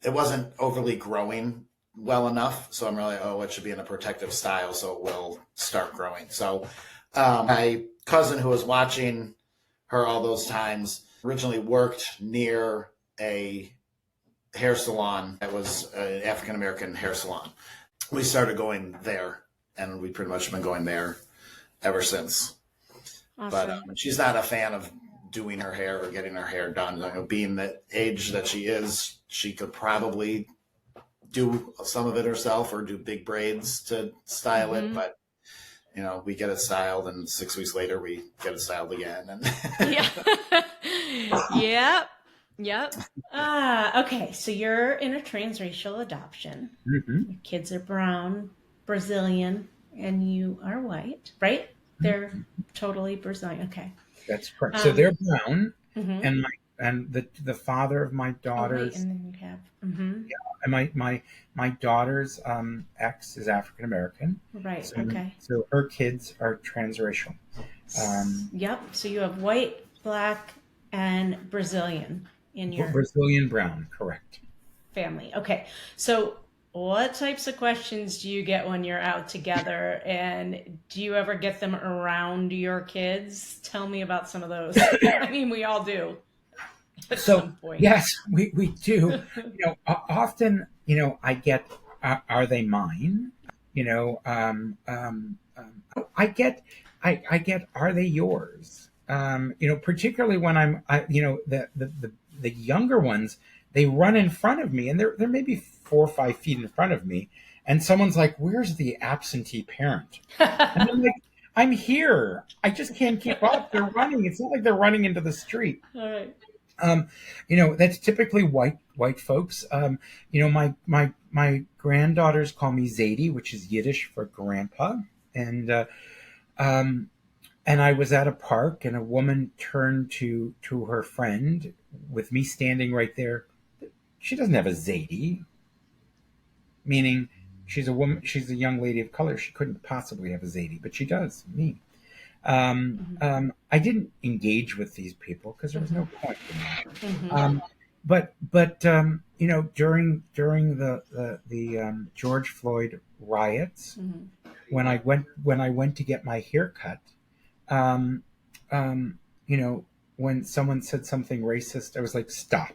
it wasn't overly growing well enough. So I'm really, it should be in a protective style so it will start growing. So my cousin, who was watching her all those times, originally worked near a hair salon that was an African-American hair salon. We started going there, and we pretty much been going there ever since. Awesome. But she's not a fan of doing her hair or getting her hair done. Being the age that she is, she could probably do some of it herself or do big braids to style it. But, we get it styled, and 6 weeks later we get it styled again. And Yep. Okay, so you're in a transracial adoption. Your kids are brown, Brazilian, and you are white, right? They're totally Brazilian. Okay, that's correct. So they're brown, and the father of my daughters. And then you have. And my daughter's ex is African American. Right. So, okay. So her kids are transracial. Yep. So you have white, black, and Brazilian in your Brazilian brown. Correct. Family. Okay. So what types of questions do you get when you're out together, and do you ever get them around your kids? Tell me about some of those. I mean, we all do. At some point. Yes, we do. Often, I get, are they mine? I get, are they yours? Particularly when the younger ones, they run in front of me, and they're maybe 4 or 5 feet in front of me, and someone's like, "Where's the absentee parent?" And I'm like, "I'm here. I just can't keep up. They're running. It's not like they're running into the street." All right. That's typically white folks. My granddaughters call me Zadie, which is Yiddish for grandpa, and I was at a park, and a woman turned to her friend with me standing right there. She doesn't have a Zadie, meaning she's a woman. She's a young lady of color. She couldn't possibly have a Zadie, but she does, me. I didn't engage with these people because there was no point in that. But during the George Floyd riots, when I went to get my hair cut, when someone said something racist, I was like, stop.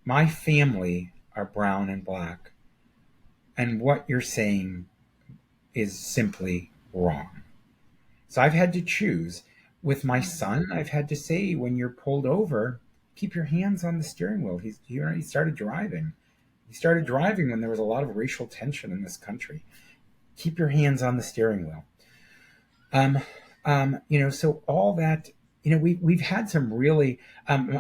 My family are brown and black. and what you're saying is simply wrong. So I've had to choose. With my son, I've had to say, when you're pulled over, keep your hands on the steering wheel. He started driving. He started driving when there was a lot of racial tension in this country. Keep your hands on the steering wheel. So all that, we've had some really,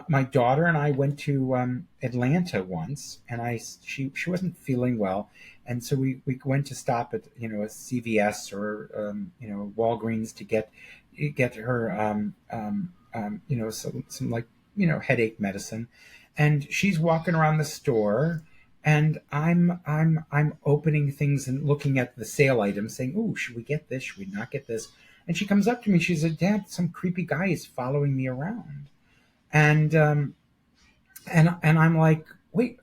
my daughter and I went to Atlanta once, and she wasn't feeling well. And so we went to stop at, a CVS or, Walgreens to get her, some like, headache medicine. And she's walking around the store, and I'm opening things and looking at the sale items, saying, "Oh, should we get this? Should we not get this?" And she comes up to me. She said, "Dad, some creepy guy is following me around." And I'm like, "Wait."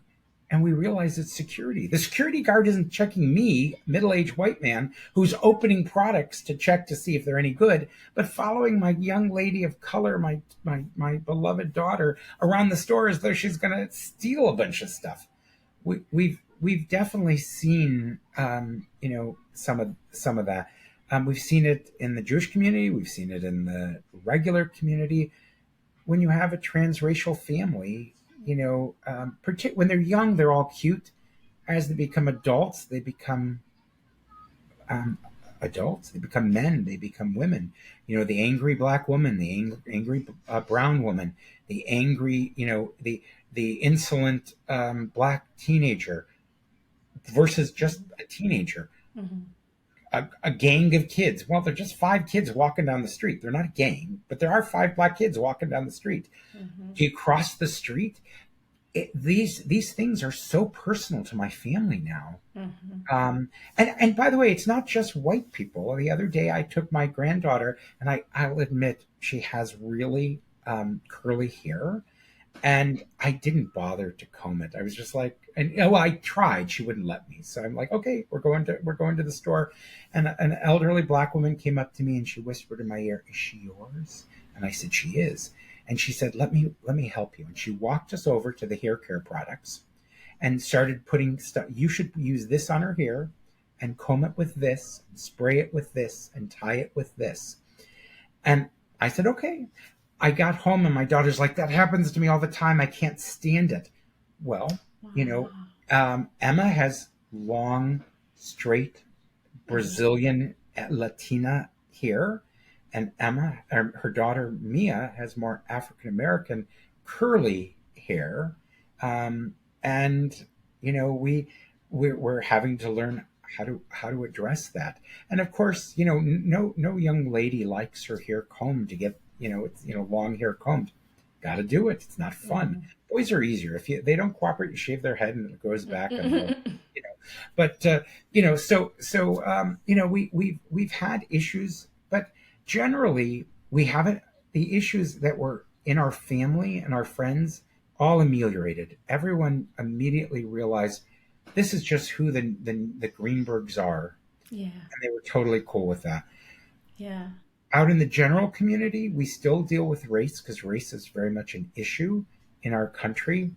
And we realize it's security. The security guard isn't checking me, middle-aged white man, who's opening products to check to see if they're any good, but following my young lady of color, my beloved daughter, around the store as though she's going to steal a bunch of stuff. We've definitely seen some of that. We've seen it in the Jewish community. We've seen it in the regular community. When you have a transracial family, when they're young, they're all cute. As they become adults, they become adults. They become men. They become women. The angry black woman, the angry brown woman, the angry, the insolent black teenager versus just a teenager. Mm-hmm. A gang of kids. Well, they're just 5 kids walking down the street. They're not a gang, but there are 5 black kids walking down the street. Mm-hmm. Do you cross the street? These things are so personal to my family now. Mm-hmm. And by the way, it's not just white people. The other day I took my granddaughter, and I'll admit she has really curly hair, and I didn't bother to comb it. I was just like, I tried. She wouldn't let me. So I'm like, okay, we're going to the store. And an elderly black woman came up to me, and she whispered in my ear, "Is she yours?" And I said, "She is." And she said, let me help you. And she walked us over to the hair care products and started putting stuff. You should use this on her hair and comb it with this, and spray it with this, and tie it with this. And I said, okay. I got home, and my daughter's like, "That happens to me all the time. I can't stand it." Well, wow. Emma has long, straight, Brazilian, Latina hair. And her daughter Mia, has more African American curly hair, and we're having to learn how to address that. And of course, no young lady likes her hair combed to get long hair combed. Got to do it. It's not fun. Mm-hmm. Boys are easier. If they don't cooperate, you shave their head and it goes back. And, But we've had issues, but generally, we haven't. The issues that were in our family and our friends all ameliorated. Everyone immediately realized this is just who the Greenbergs are. Yeah. And they were totally cool with that. Yeah. Out in the general community, we still deal with race because race is very much an issue in our country.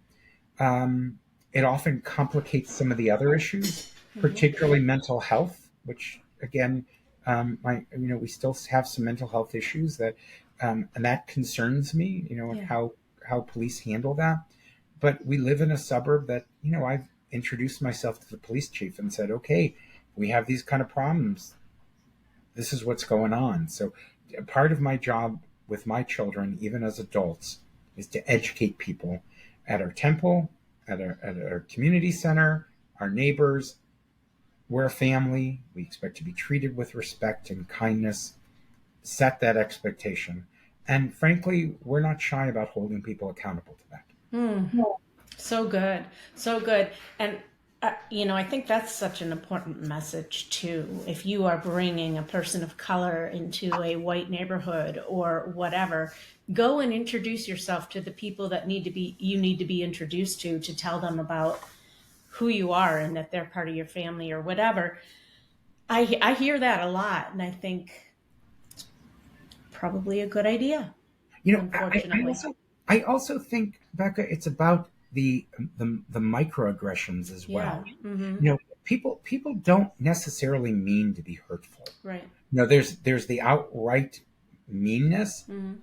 It often complicates some of the other issues, particularly mental health, which again, we still have some mental health issues that, and that concerns me, and how police handle that. But we live in a suburb that, I've introduced myself to the police chief and said, okay, we have these kind of problems. This is what's going on. So part of my job with my children, even as adults, is to educate people at our temple, at our community center, our neighbors. We're a family. We expect to be treated with respect and kindness. Set that expectation. And frankly, we're not shy about holding people accountable to that. So good. So good. And, I think that's such an important message too. If you are bringing a person of color into a white neighborhood or whatever, go and introduce yourself to the people that you need to be introduced to tell them about who you are and that they're part of your family or whatever. I hear that a lot, and I think it's probably a good idea. Unfortunately. I also think, Becca, it's about the microaggressions as well. Mm-hmm. people don't necessarily mean to be hurtful. Right. There's the outright meanness. Mm-hmm.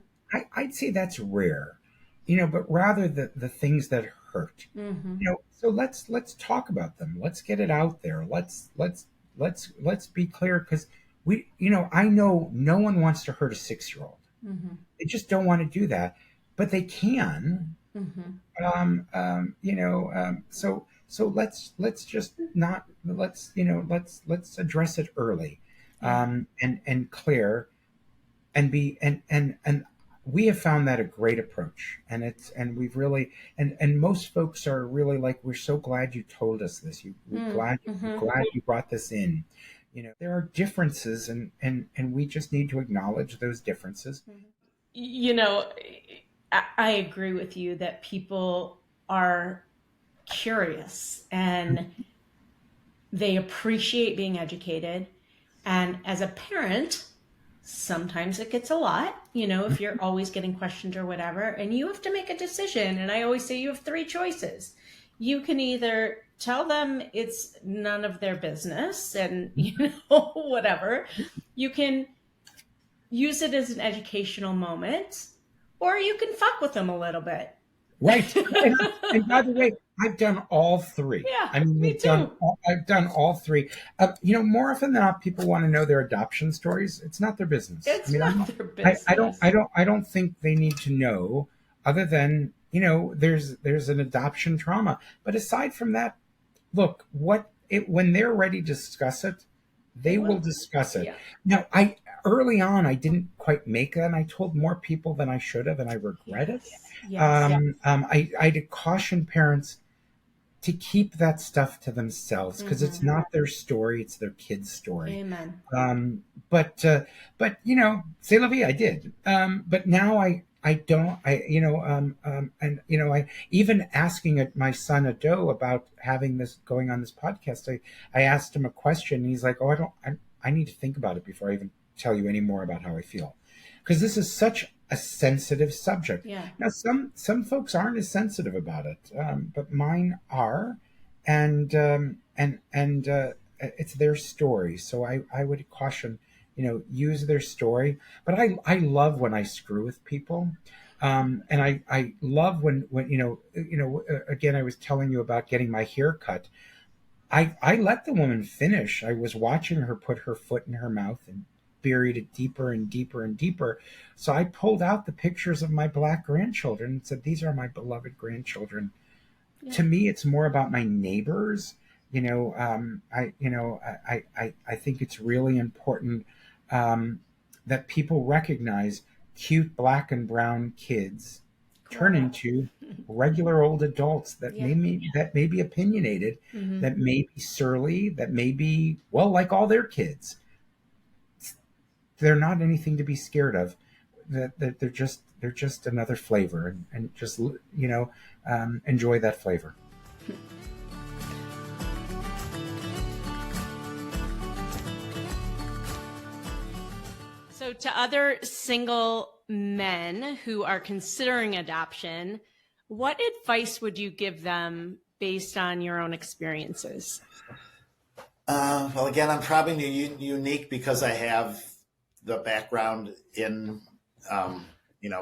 I'd say that's rare, but rather the things that hurt. Mm-hmm. So let's talk about them. Let's get it out there. Let's be clear, because I know no one wants to hurt a 6-year-old. Mm-hmm. They just don't want to do that, but they can. Mm-hmm. So let's just not let's address it early, and clear, and be and we have found that a great approach, and we've really and most folks are really like, we're so glad you told us this. We're glad you brought this in. There are differences, and we just need to acknowledge those differences. I agree with you that people are curious and they appreciate being educated. And as a parent, sometimes it gets a lot, if you're always getting questioned or whatever, and you have to make a decision. And I always say you have 3 choices. You can either tell them it's none of their business and, whatever. You can use it as an educational moment, or you can fuck with them a little bit. Right. And by the way, I've done all 3. Yeah, me too. I've done all 3. More often than not, people want to know their adoption stories. It's not their business. It's not their business. I don't think they need to know, other than, there's an adoption trauma. But aside from that, look, when they're ready to discuss it, they will discuss it. Yeah. Now, early on, I didn't quite make it, and I told more people than I should have, and I regret it. Yes. I'd caution parents to keep that stuff to themselves, because it's not their story; it's their kid's story. Amen. But c'est la vie. I did. But now I don't. I even asking my son Ado about having this going on this podcast. I asked him a question, and he's like, "Oh, I need to think about it before I even tell you any more about how I feel," because this is such a sensitive subject. Yeah. Now, some folks aren't as sensitive about it, but mine are, and it's their story. So I would caution, use their story. But I love when I screw with people, and I love when again, I was telling you about getting my hair cut. I let the woman finish. I was watching her put her foot in her mouth and buried it deeper and deeper and deeper. So I pulled out the pictures of my Black grandchildren and said, "These are my beloved grandchildren." Yeah. To me, it's more about my neighbors. I think it's really important that people recognize cute Black and brown kids turn into regular old adults that may be opinionated, that may be surly, that may be, like all their kids. They're not anything to be scared of. That they're just another flavor, and just enjoy that flavor. So, to other single men who are considering adoption, what advice would you give them based on your own experiences? Well, again, I'm probably unique because I have the background in,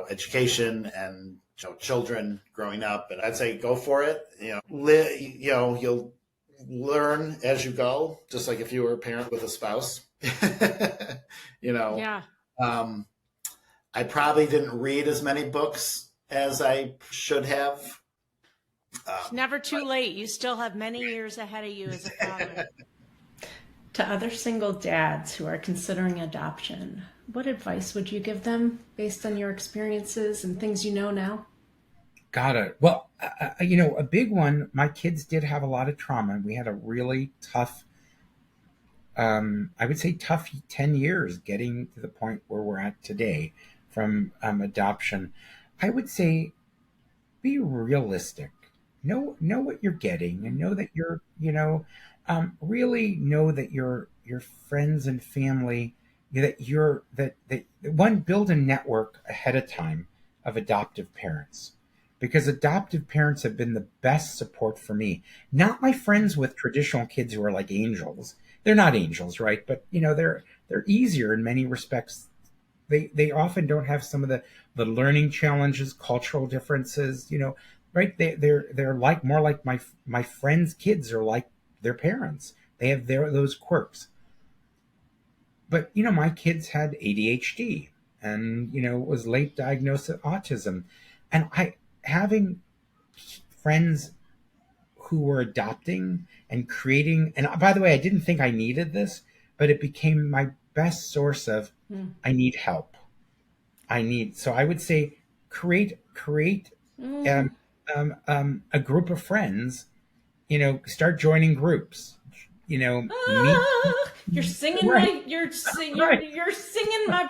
education and children growing up, and I'd say go for it. You'll learn as you go, just like if you were a parent with a spouse. Yeah. I probably didn't read as many books as I should have. It's never too late. You still have many years ahead of you as a father. To other single dads who are considering adoption, what advice would you give them based on your experiences and things you know now? Got it. Well, a big one, my kids did have a lot of trauma. We had a really tough, I would say tough 10 years getting to the point where we're at today from adoption. I would say be realistic. Know what you're getting, and know that you're, really know that your friends and family, that build a network ahead of time of adoptive parents. because adoptive parents have been the best support for me. Not my friends with traditional kids who are like angels. They're not angels, right? But they're easier in many respects. They often don't have some of the learning challenges, cultural differences, right? They're like more like my friends' kids are like their parents. They have those quirks. But my kids had ADHD and was late diagnosed with autism, and having friends who were adopting and creating. And by the way, I didn't think I needed this, but it became my best source of I need help. So I would say create a group of friends. Start joining groups. Meet. You're singing Right. you're singing my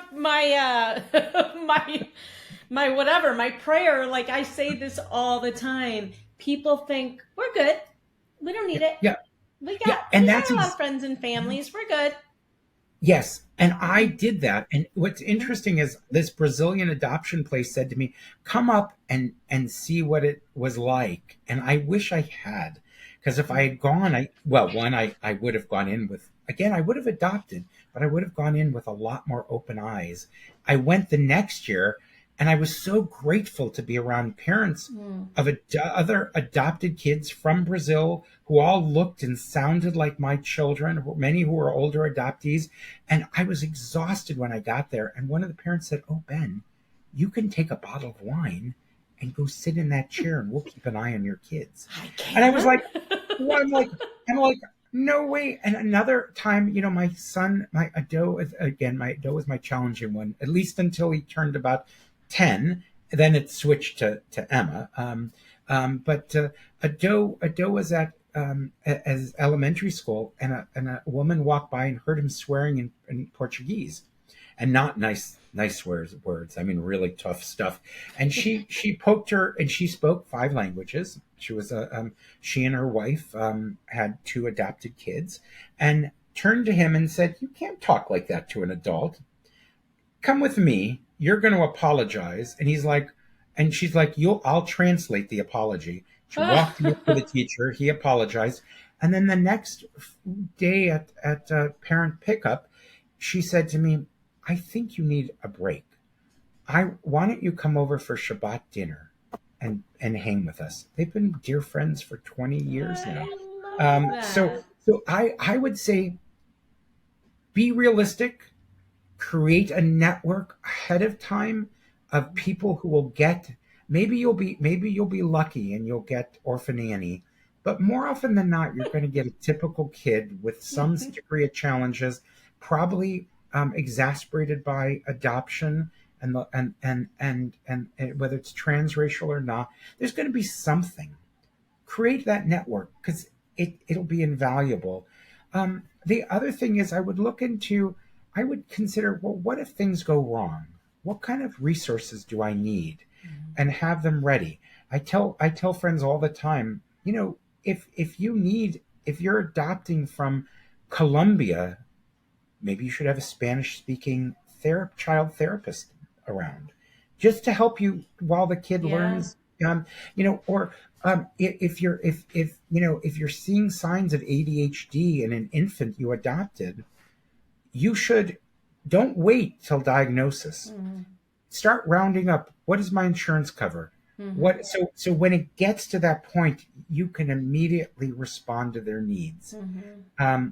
my whatever, my prayer. Like, I say this all the time. People think we're good. We don't need it. Yeah. We got And we that's got a lot of friends and families. We're good. Yes. And I did that. And what's interesting is this Brazilian adoption place said to me, come up and see what it was like. And I wish I had, because if I had gone, I would have gone in with, again, I would have adopted, but I would have gone in with a lot more open eyes. I went the next year, and I was so grateful to be around parents of other adopted kids from Brazil who all looked and sounded like my children, many who were older adoptees. And I was exhausted when I got there. And one of the parents said, "Oh, Ben, you can take a bottle of wine and go sit in that chair and we'll keep an eye on your kids." And I was like, well, I'm like, no way. And another time, my son, my Ado was my challenging one, at least until he turned about 10. Then it switched to Emma. But Ado was at as elementary school, and a woman walked by and heard him swearing in Portuguese, and not nice words. I mean, really tough stuff. And she poked her, and she spoke 5 languages. She was she and her wife had 2 adopted kids, and turned to him and said, "You can't talk like that to an adult. Come with me. You're going to apologize." And he's like, and she's like, I'll translate the apology. She walked him up to the teacher. He apologized. And then the next day at parent pickup, she said to me, "I think you need a break. Why don't you come over for Shabbat dinner and hang with us?" They've been dear friends for 20 years now. So I would say, be realistic. Create a network ahead of time of people who will get. Maybe you'll be lucky and you'll get Orphan Annie, but more often than not, you're going to get a typical kid with some degree of challenges, probably exasperated by adoption and whether it's transracial or not. There's going to be something. Create that network, because it'll be invaluable. The other thing is, I would consider, well, what if things go wrong? What kind of resources do I need? And have them ready. I tell friends all the time, if you're adopting from Colombia, maybe you should have a Spanish-speaking child therapist around, just to help you while the kid learns. Or if you're seeing signs of ADHD in an infant you adopted, don't wait till diagnosis. Start rounding up. What does my insurance cover? So when it gets to that point, you can immediately respond to their needs.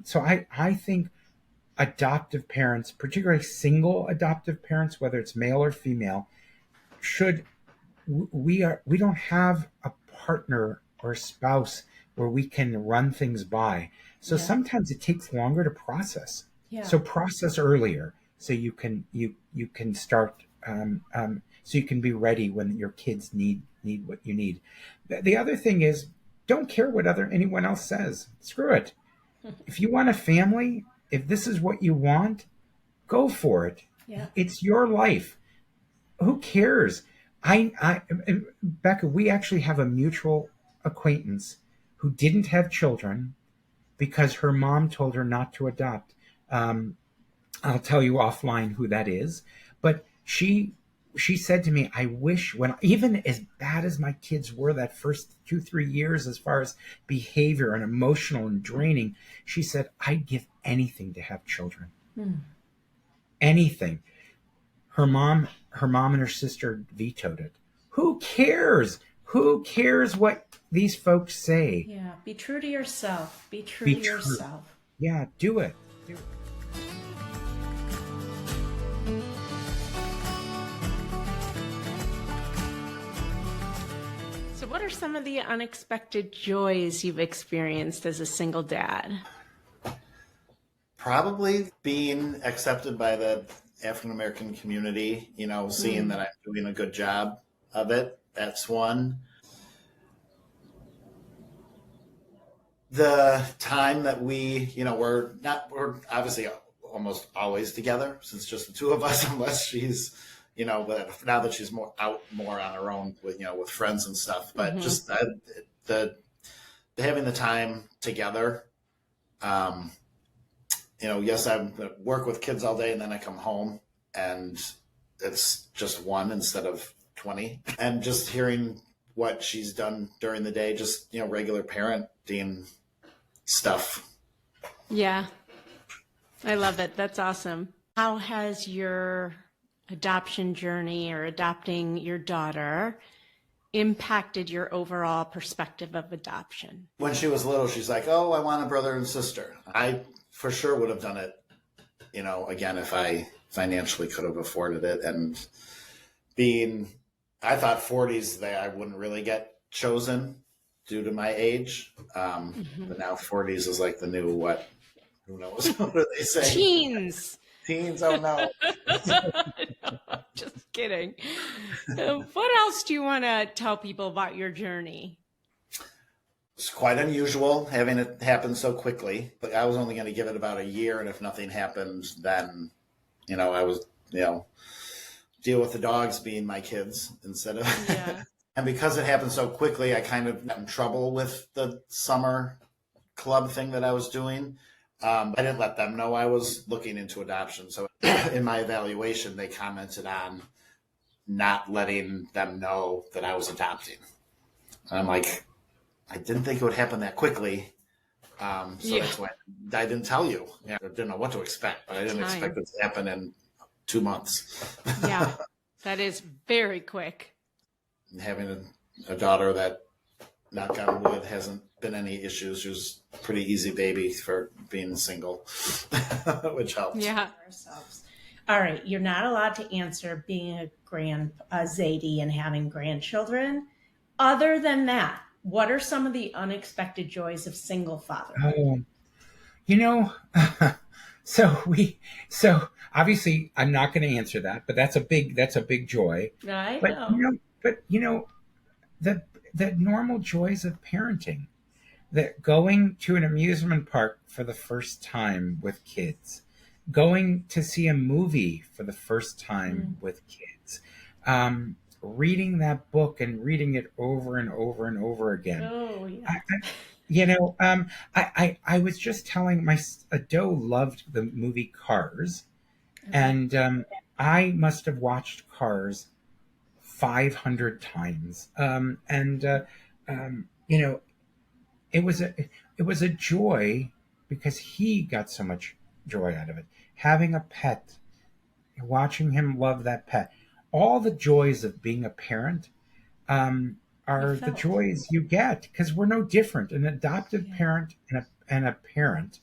So I think adoptive parents, particularly single adoptive parents, whether it's male or female, we don't have a partner or a spouse where we can run things by. So sometimes it takes longer to process. So process earlier, so you can start, so you can be ready when your kids need what you need. The other thing is, don't care what anyone else says. Screw it. If you want a family, if this is what you want, go for it. It's your life. Who cares? Becca, we actually have a mutual acquaintance who didn't have children because her mom told her not to adopt. I'll tell you offline who that is, but she she said to me, I wish even as bad as my kids were that first 2-3 years, as far as behavior and emotional and draining, she said, I'd give anything to have children. Anything. Her mom and her sister vetoed it. Who cares? Who cares what these folks say? Yeah. Be true to yourself. Be true Be to true. yourself. Yeah, do it. Do it. So what are some of the unexpected joys you've experienced as a single dad? Probably being accepted by the African American community, seeing that I'm doing a good job of it. That's one. The time that we're obviously almost always together, since just the two of us, unless she's, but now that she's more on her own with friends and stuff, but just the having the time together. Yes, I work with kids all day and then I come home and it's just one instead of 20. And just hearing what she's done during the day, just, regular parenting stuff. Yeah, I love it. That's awesome. How has your adoption journey or adopting your daughter impacted your overall perspective of adoption? When she was little, she's like, oh, I want a brother and sister. I for sure would have done it, again, if I financially could have afforded it. And I thought 40s, I wouldn't really get chosen due to my age. But now 40s is like the new what? Who knows? What do they say? Teens. Oh no. Just kidding. What else do you want to tell people about your journey? It's quite unusual having it happen so quickly. But I was only going to give it about a year, and if nothing happened, then, I was, deal with the dogs being my kids instead of. Yeah. And because it happened so quickly, I kind of got in trouble with the summer club thing that I was doing. I didn't let them know I was looking into adoption. So in my evaluation, they commented on not letting them know that I was adopting. And I'm like, I didn't think it would happen that quickly. That's why I didn't tell you. I didn't know what to expect, but I didn't expect it to happen in 2 months. Yeah, that is very quick. Having a daughter that, knock on wood, hasn't been any issues. She was a pretty easy baby for being single, which helps. Yeah. All right, you're not allowed to answer being a Zadie and having grandchildren. Other than that, what are some of the unexpected joys of single fatherhood? So obviously I'm not going to answer that, but that's a big joy. I know. But the normal joys of parenting, that going to an amusement park for the first time with kids, going to see a movie for the first time with kids, reading that book and reading it over and over and over again. Oh, yeah. I was just telling Doe loved the movie Cars, and I must have watched Cars 500 times. It was a joy because he got so much joy out of it. Having a pet, watching him love that pet. All the joys of being a parent are the joys you get because we're no different. An adoptive parent and a parent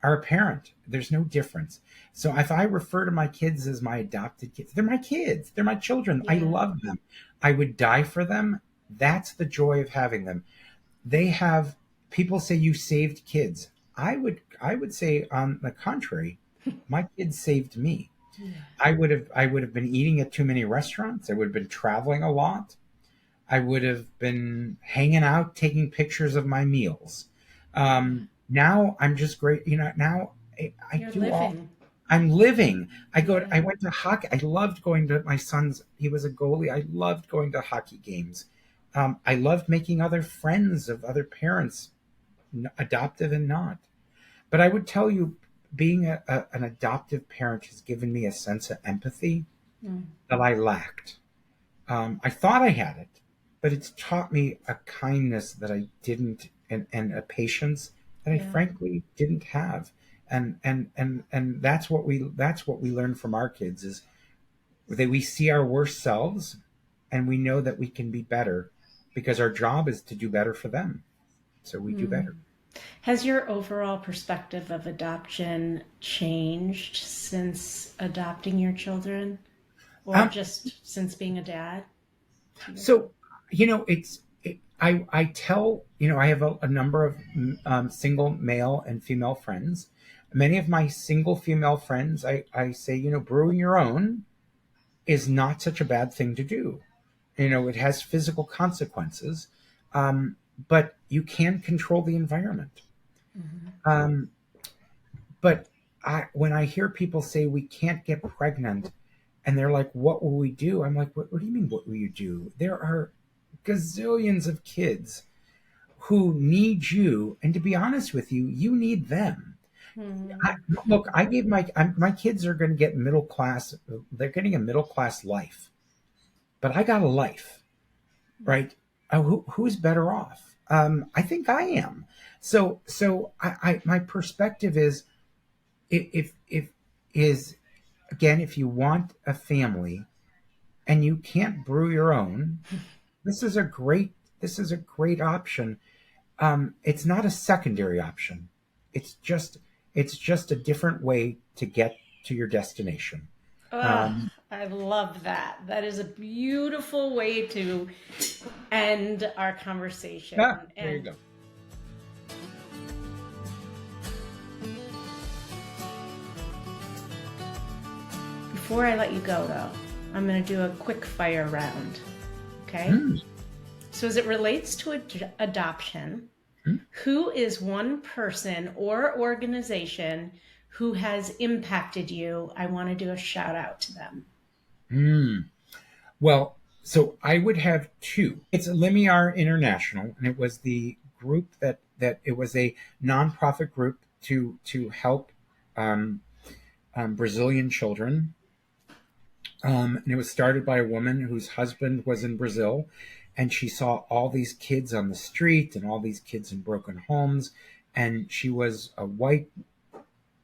are a parent. There's no difference. So if I refer to my kids as my adopted kids, they're my kids. They're my children. Yeah. I love them. I would die for them. That's the joy of having them. People say you saved kids. I would say on the contrary, my kids saved me. Yeah. I would have been eating at too many restaurants. I would have been traveling a lot. I would have been hanging out, taking pictures of my meals. Now I'm just great. Now I do living. I'm living. I went to hockey. I loved going to my son's. He was a goalie. I loved going to hockey games. I loved making other friends of other parents, adoptive and not. But I would tell you, being an adoptive parent has given me a sense of empathy that I lacked. I thought I had it, but it's taught me a kindness that I didn't, and a patience that I frankly didn't have. And that's what we learn from our kids, is that we see our worst selves and we know that we can be better, because our job is to do better for them. So we do better. Has your overall perspective of adoption changed since adopting your children, or just since being a dad? So, I tell, I have a number of single male and female friends. Many of my single female friends, I say, brewing your own is not such a bad thing to do. It has physical consequences, but you can control the environment. But when I hear people say we can't get pregnant, and they're like, what will we do? I'm like, what do you mean, what will you do? There are gazillions of kids who need you. And to be honest with you, you need them. I gave my kids are going to get middle class. They're getting a middle class life, but I got a life, right? Who's better off? I think I am. So my perspective is, if you want a family and you can't brew your own, this is a great option. It's not a secondary option. It's just a different way to get to your destination. I love that. That is a beautiful way to end our conversation. There you go. Before I let you go, though, I'm going to do a quick fire round. Okay? So as it relates to adoption, who is one person or organization who has impacted you? I want to do a shout out to them. Well, so I would have two. It's Limiar International, and it was the group that it was a nonprofit group to help Brazilian children. And it was started by a woman whose husband was in Brazil, and she saw all these kids on the street and all these kids in broken homes. And she was a white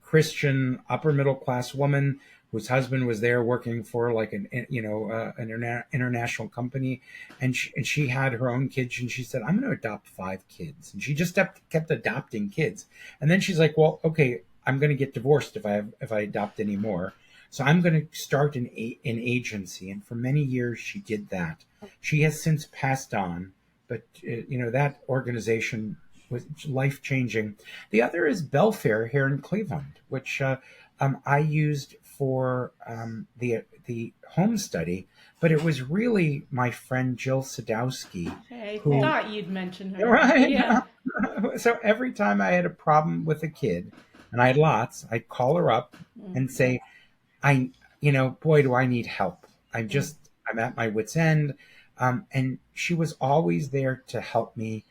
Christian upper middle class woman whose husband was there working for like an international company. And she had her own kids, and she said, I'm going to adopt 5 kids. And she just kept adopting kids. And then she's like, well, okay, I'm going to get divorced if I adopt any more. So I'm going to start an agency. And for many years, she did that. She has since passed on, but that organization was life-changing. The other is Belfair here in Cleveland, which I used for the home study, but it was really my friend Jill Sadowski. I thought you'd mention her. Right? Yeah. So every time I had a problem with a kid, and I had lots, I'd call her up and say, boy, do I need help. I'm at my wit's end. And she was always there to help me,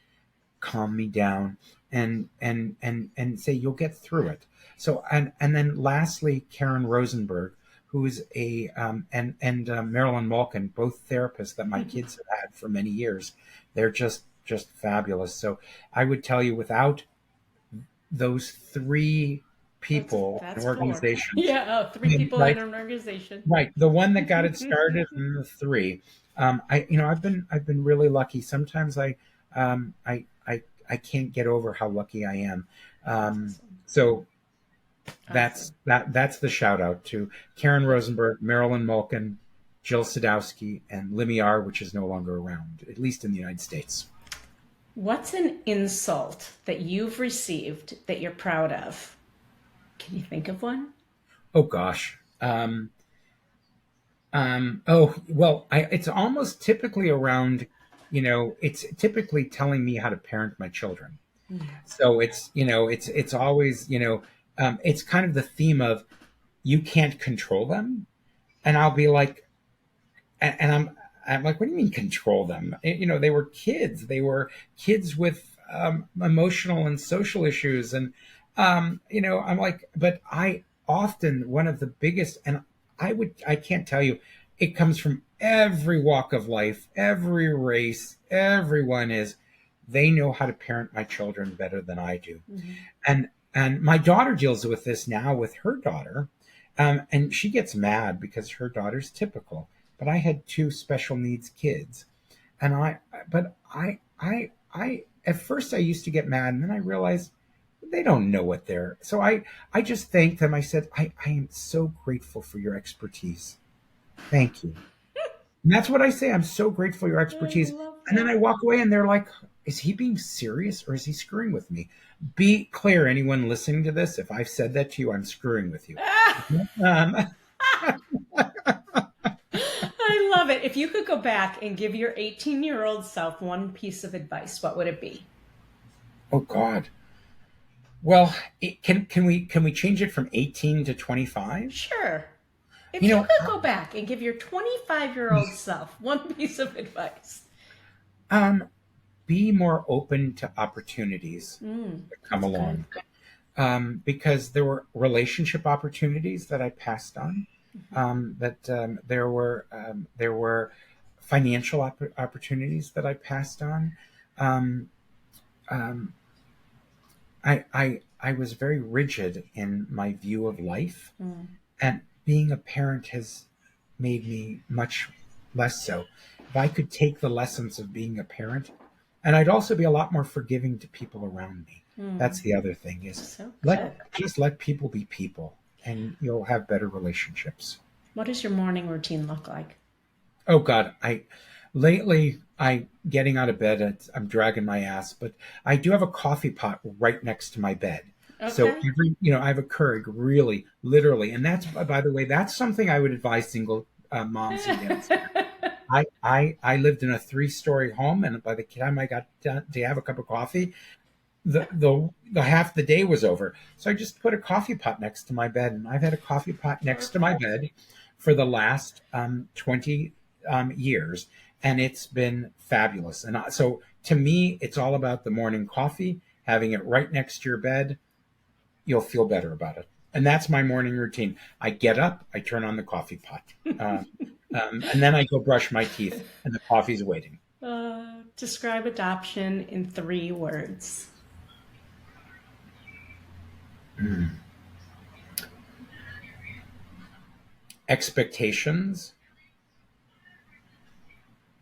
calm me down, and say, you'll get through it. So, and then lastly, Karen Rosenberg, who is and Marilyn Malkin, both therapists that my kids have had for many years. They're just fabulous. So I would tell you, without those 3 people that's and organizations. 4. Yeah, 3 people in an organization. Right, the one that got it started, and the 3. I've been really lucky. Sometimes I can't get over how lucky I am. So that's the shout out to Karen Rosenberg, Marilyn Malkin, Jill Sadowski, and Limiar, which is no longer around, at least in the United States. What's an insult that you've received that you're proud of? Can you think of one? Oh gosh. It's almost typically around, it's typically telling me how to parent my children. So it's always, it's kind of the theme of, you can't control them. And I'll be like, and I'm like, what do you mean control them? They were kids. They were kids with emotional and social issues. And, I'm like, but I often, one of the biggest, and I can't tell you, it comes from every walk of life, every race, everyone they know how to parent my children better than I do. Mm-hmm. And my daughter deals with this now with her daughter. And she gets mad because her daughter's typical, but I had two special needs kids. And I at first I used to get mad, and then I realized they don't know what so I just thanked them. I said, I am so grateful for your expertise. Thank you. And that's what I say. I'm so grateful for your expertise. And then I walk away and they're like, is he being serious or is he screwing with me? Be clear, anyone listening to this, if I've said that to you, I'm screwing with you. I love it. If you could go back and give your 18-year-old self one piece of advice, what would it be? Oh God. Well, can we change it from 18 to 25? Sure. If you could go back and give your 25-year-old self one piece of advice. Be more open to opportunities that come along. Because there were relationship opportunities that I passed on. There were financial opportunities that I passed on. I was very rigid in my view of life, and being a parent has made me much less so. If I could take the lessons of being a parent, and I'd also be a lot more forgiving to people around me. That's the other thing is just let people be people, and you'll have better relationships. What does your morning routine look like? Oh God, lately getting out of bed, I'm dragging my ass, but I do have a coffee pot right next to my bed. Okay. So I have a Keurig, really, literally, and that's, by the way, that's something I would advise single moms against. I lived in a 3-story home, and by the time I got to have a cup of coffee, the half the day was over. So I just put a coffee pot next to my bed, and I've had a coffee pot next to my bed for the last 20 years, and it's been fabulous. And so to me, it's all about the morning coffee, having it right next to your bed. You'll feel better about it. And that's my morning routine. I get up, I turn on the coffee pot, and then I go brush my teeth, and the coffee's waiting. Describe adoption in 3 words. Expectations,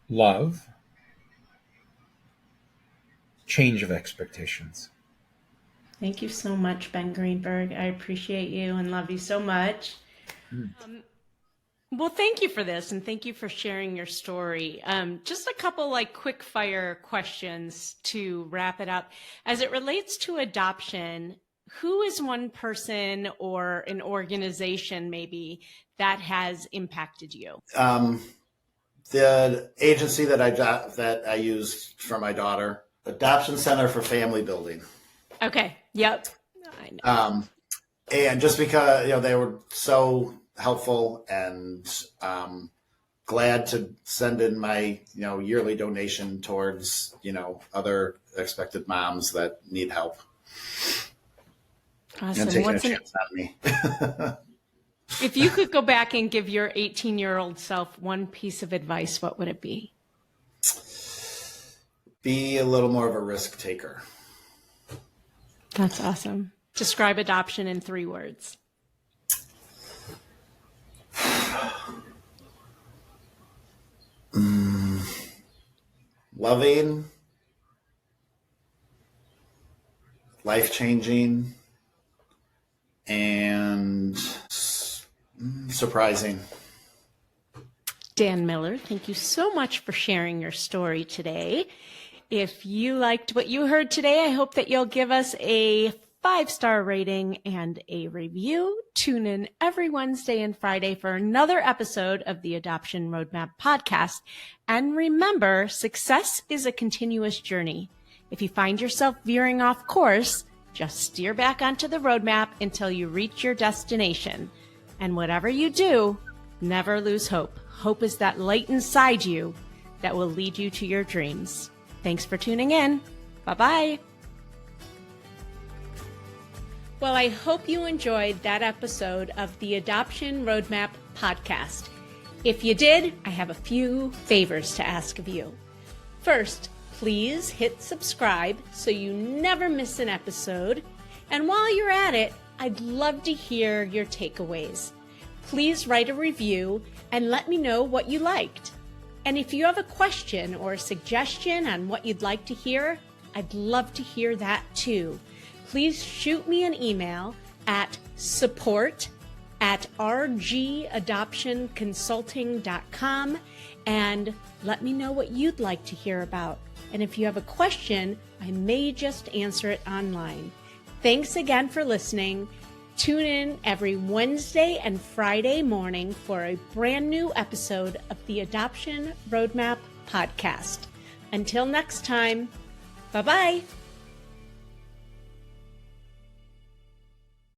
love, change of expectations. Thank you so much, Ben Greenberg. I appreciate you and love you so much. Well, thank you for this, and thank you for sharing your story. Just a couple quick fire questions to wrap it up. As it relates to adoption, who is one person or an organization maybe that has impacted you? The agency that I used for my daughter, Adoption Center for Family Building. Okay. Yep. I know. And just because they were so helpful, and glad to send in my yearly donation towards other expected moms that need help. Awesome. And taking a chance on me. If you could go back and give your 18-year-old self one piece of advice, what would it be? Be a little more of a risk taker. That's awesome. Describe adoption in 3 words. Loving, life-changing, and surprising. Dan Miller, thank you so much for sharing your story today. If you liked what you heard today, I hope that you'll give us a 5-star rating and a review. Tune in every Wednesday and Friday for another episode of the Adoption Roadmap podcast. And remember, success is a continuous journey. If you find yourself veering off course, just steer back onto the roadmap until you reach your destination. And whatever you do, never lose hope. Hope is that light inside you that will lead you to your dreams. Thanks for tuning in. Bye-bye. Well, I hope you enjoyed that episode of the Adoption Roadmap podcast. If you did, I have a few favors to ask of you. First, please hit subscribe so you never miss an episode. And while you're at it, I'd love to hear your takeaways. Please write a review and let me know what you liked. And if you have a question or a suggestion on what you'd like to hear, I'd love to hear that too. Please shoot me an email at support@rgadoptionconsulting.com and let me know what you'd like to hear about. And if you have a question, I may just answer it online. Thanks again for listening. Tune in every Wednesday and Friday morning for a brand new episode of the Adoption Roadmap podcast. Until next time, bye-bye.